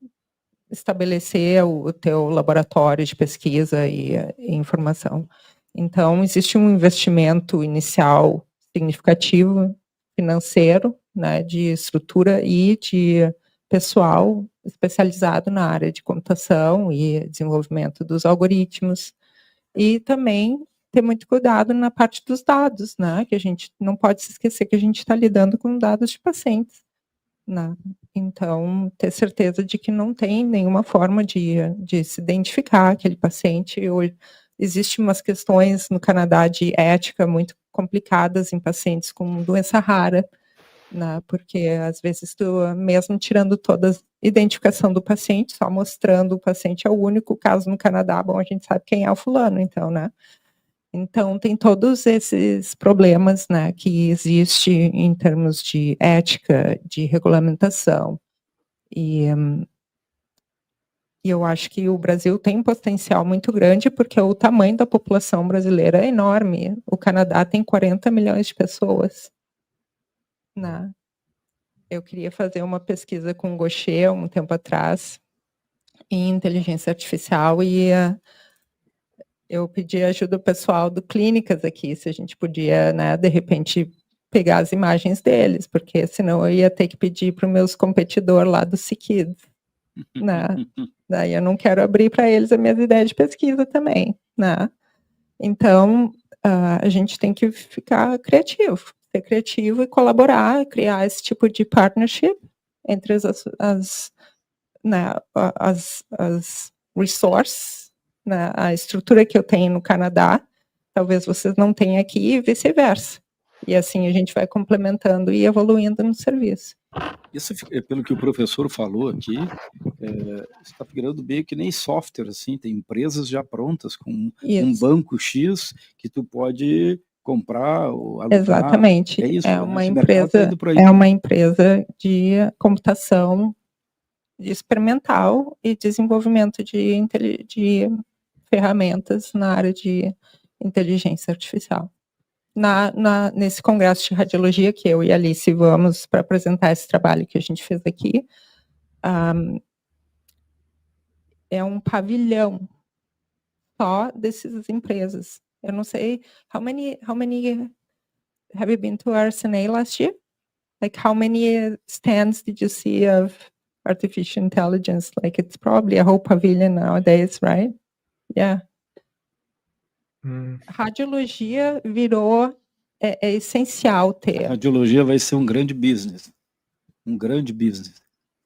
estabelecer o teu laboratório de pesquisa e informação. Então, existe um investimento inicial significativo financeiro, né, de estrutura e de pessoal especializado na área de computação e desenvolvimento dos algoritmos, e também ter muito cuidado na parte dos dados, né, que a gente não pode se esquecer que a gente está lidando com dados de pacientes, né? Então, ter certeza de que não tem nenhuma forma de se identificar aquele paciente. Existem umas questões no Canadá de ética muito complicadas em pacientes com doença rara, né? Porque às vezes tu, mesmo tirando toda a identificação do paciente, só mostrando o paciente é o único caso no Canadá, bom, a gente sabe quem é o fulano, então, né? Então, tem todos esses problemas, né, que existe em termos de ética, de regulamentação. E eu acho que o Brasil tem um potencial muito grande, porque o tamanho da população brasileira é enorme. O Canadá tem 40 milhões de pessoas, né? Eu queria fazer uma pesquisa com o Gaucher um tempo atrás, em inteligência artificial, e eu pedi ajuda ao pessoal do Clínicas aqui, se a gente podia, né, de repente, pegar as imagens deles, porque senão eu ia ter que pedir para os meus competidores lá do Cikids, né? Daí eu não quero abrir para eles as minhas ideias de pesquisa também, né? Então, a gente tem que ficar criativo, ser criativo e colaborar, criar esse tipo de partnership entre as resources, né, a estrutura que eu tenho no Canadá, talvez vocês não tenham aqui e vice-versa. E assim a gente vai complementando e evoluindo no serviço. Isso, pelo que o professor falou aqui, está virando meio que nem software, assim, tem empresas já prontas com um banco X que tu pode comprar ou alugar. Exatamente. É isso, é né? uma Esse mercado tá empresa, indo por aí. é uma empresa de computação experimental e desenvolvimento de ferramentas na área de inteligência artificial. Nesse congresso de radiologia que eu e a Alice vamos para apresentar esse trabalho que a gente fez aqui, é um pavilhão só dessas empresas. Eu não sei, how many have you been to RSNA last year? Like how many stands did you see of artificial intelligence? Like it's probably a whole pavilion nowadays, right? Yeah. Radiologia virou, é essencial ter. A radiologia vai ser um grande business,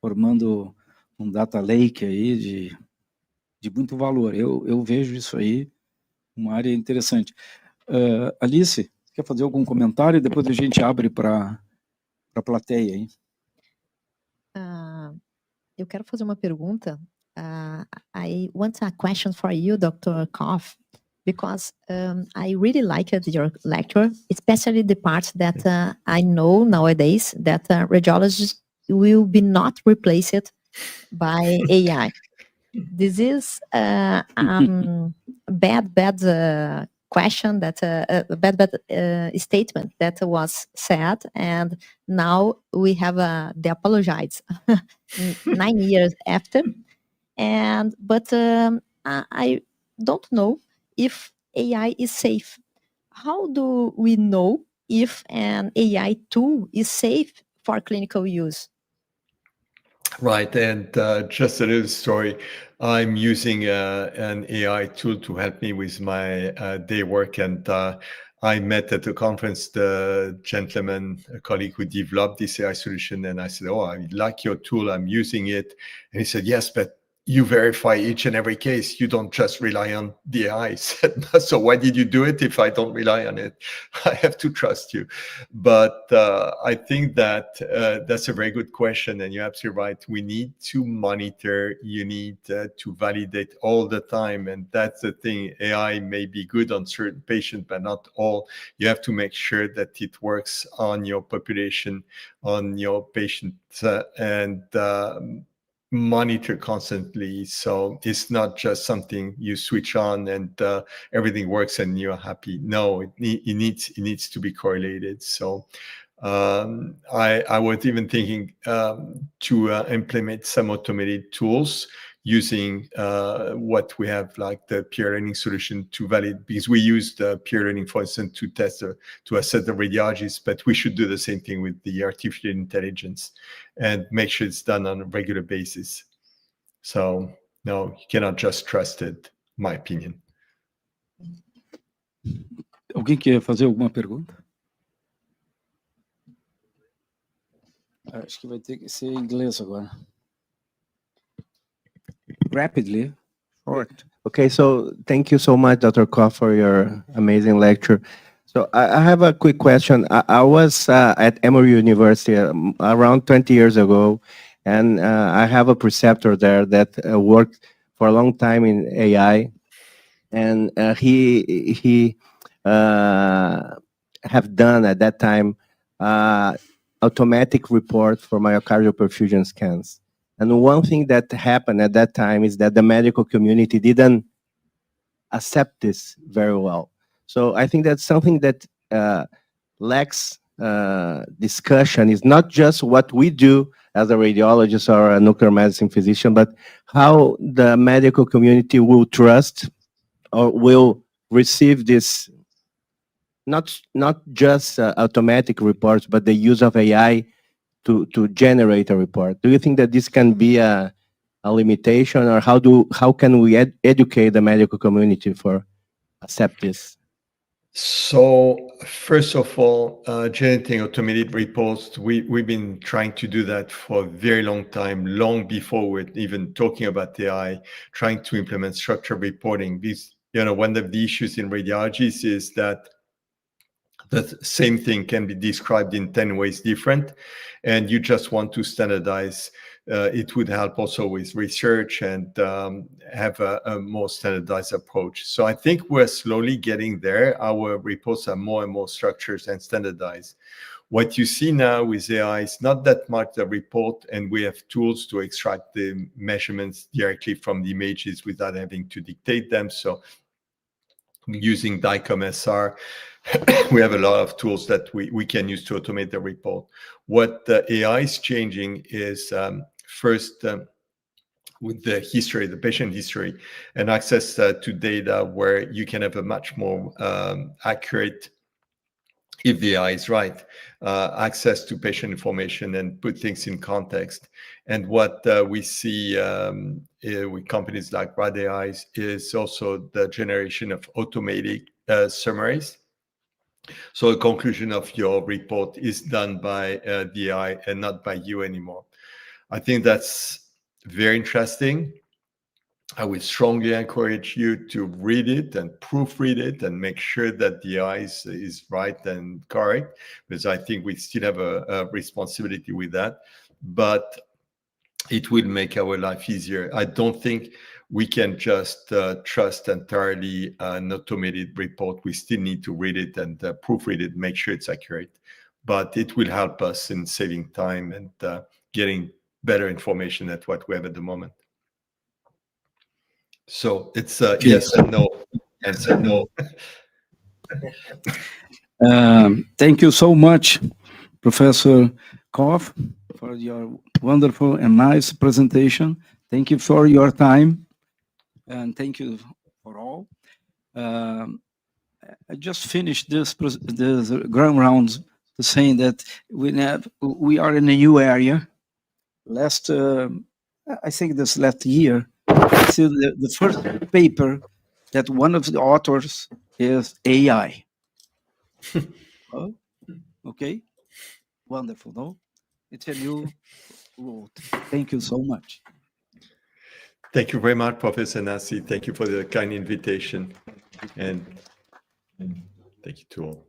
formando um data lake aí de muito valor. Eu vejo isso aí uma área interessante. Alice, quer fazer algum comentário e depois a gente abre para a plateia aí? Eu quero fazer uma pergunta. I want a question for you, Dr. Koff, because I really liked your lecture, especially the part that I know nowadays that radiologists will be not replaced by AI. This is a bad question, that a bad statement that was said, and now we have the apologize 9 years after. But I don't know if AI is safe. How do we know if an AI tool is safe for clinical use? Right, and just a little story. I'm using an AI tool to help me with my day work, and I met at a conference the gentleman, a colleague who developed this AI solution, and I said, "Oh, I like your tool. I'm using it." And he said, "Yes, but you verify each and every case. You don't just rely on the AI." I said, "So why did you do it if I don't rely on it? I have to trust you." But I think that that's a very good question, and you're absolutely right. We need to monitor. You need to validate all the time, and that's the thing. AI may be good on certain patients, but not all. You have to make sure that it works on your population, on your patients, and monitor constantly, so it's not just something you switch on and everything works and you're happy. No, it needs to be correlated. So I was even thinking to implement some automated tools using what we have, like the peer learning solution, to validate, because we use the peer learning, for instance, to test to assess the radiologists, but we should do the same thing with the artificial intelligence and make sure it's done on a regular basis. So no, you cannot just trust it, in my opinion. Alguém quer fazer alguma pergunta? Acho que vai ter que ser em inglês agora. Rapidly. Short. Okay, so thank you so much, Dr. Koff, for your amazing lecture. So I have a quick question. I was at Emory University around 20 years ago, and I have a preceptor there that worked for a long time in AI, and he have done at that time automatic report for myocardial perfusion scans. And one thing that happened at that time is that the medical community didn't accept this very well. So I think that's something that lacks discussion. Is not just what we do as a radiologist or a nuclear medicine physician, but how the medical community will trust or will receive this, not just automatic reports, but the use of AI to generate a report. Do you think that this can be a limitation, or how can we educate the medical community for accept this? So first of all, generating automated reports, we've been trying to do that for a very long time, long before we're even talking about AI, trying to implement structured reporting. Because, one of the issues in radiology is that the same thing can be described in 10 ways different, and you just want to standardize. It would help also with research and have a more standardized approach. So I think we're slowly getting there. Our reports are more and more structured and standardized. What you see now with AI is not that much the report, and we have tools to extract the measurements directly from the images without having to dictate them. So using DICOM SR, we have a lot of tools that we can use to automate the report. What the AI is changing is first with the history, the patient history, and access to data where you can have a much more accurate, if the AI is right, access to patient information and put things in context. And what we see with companies like RadAI is also the generation of automated summaries. So a conclusion of your report is done by the AI and not by you anymore. I think that's very interesting. I would strongly encourage you to read it and proofread it and make sure that the AI is right and correct, because I think we still have a responsibility with that. But it will make our life easier. I don't think we can just trust entirely an automated report. We still need to read it and proofread it, make sure it's accurate. But it will help us in saving time and getting better information than what we have at the moment. So it's yes and no. Answer no. Thank you so much, Professor Koff, for your wonderful and nice presentation. Thank you for your time, and thank you for all. I just finished this ground rounds to saying that we are in a new area. I think this last year, so the first paper that one of the authors is AI. Oh, okay, wonderful, no? It's a new world. Thank you so much. Thank you very much, Professor Nassi. Thank you for the kind invitation, and thank you to all.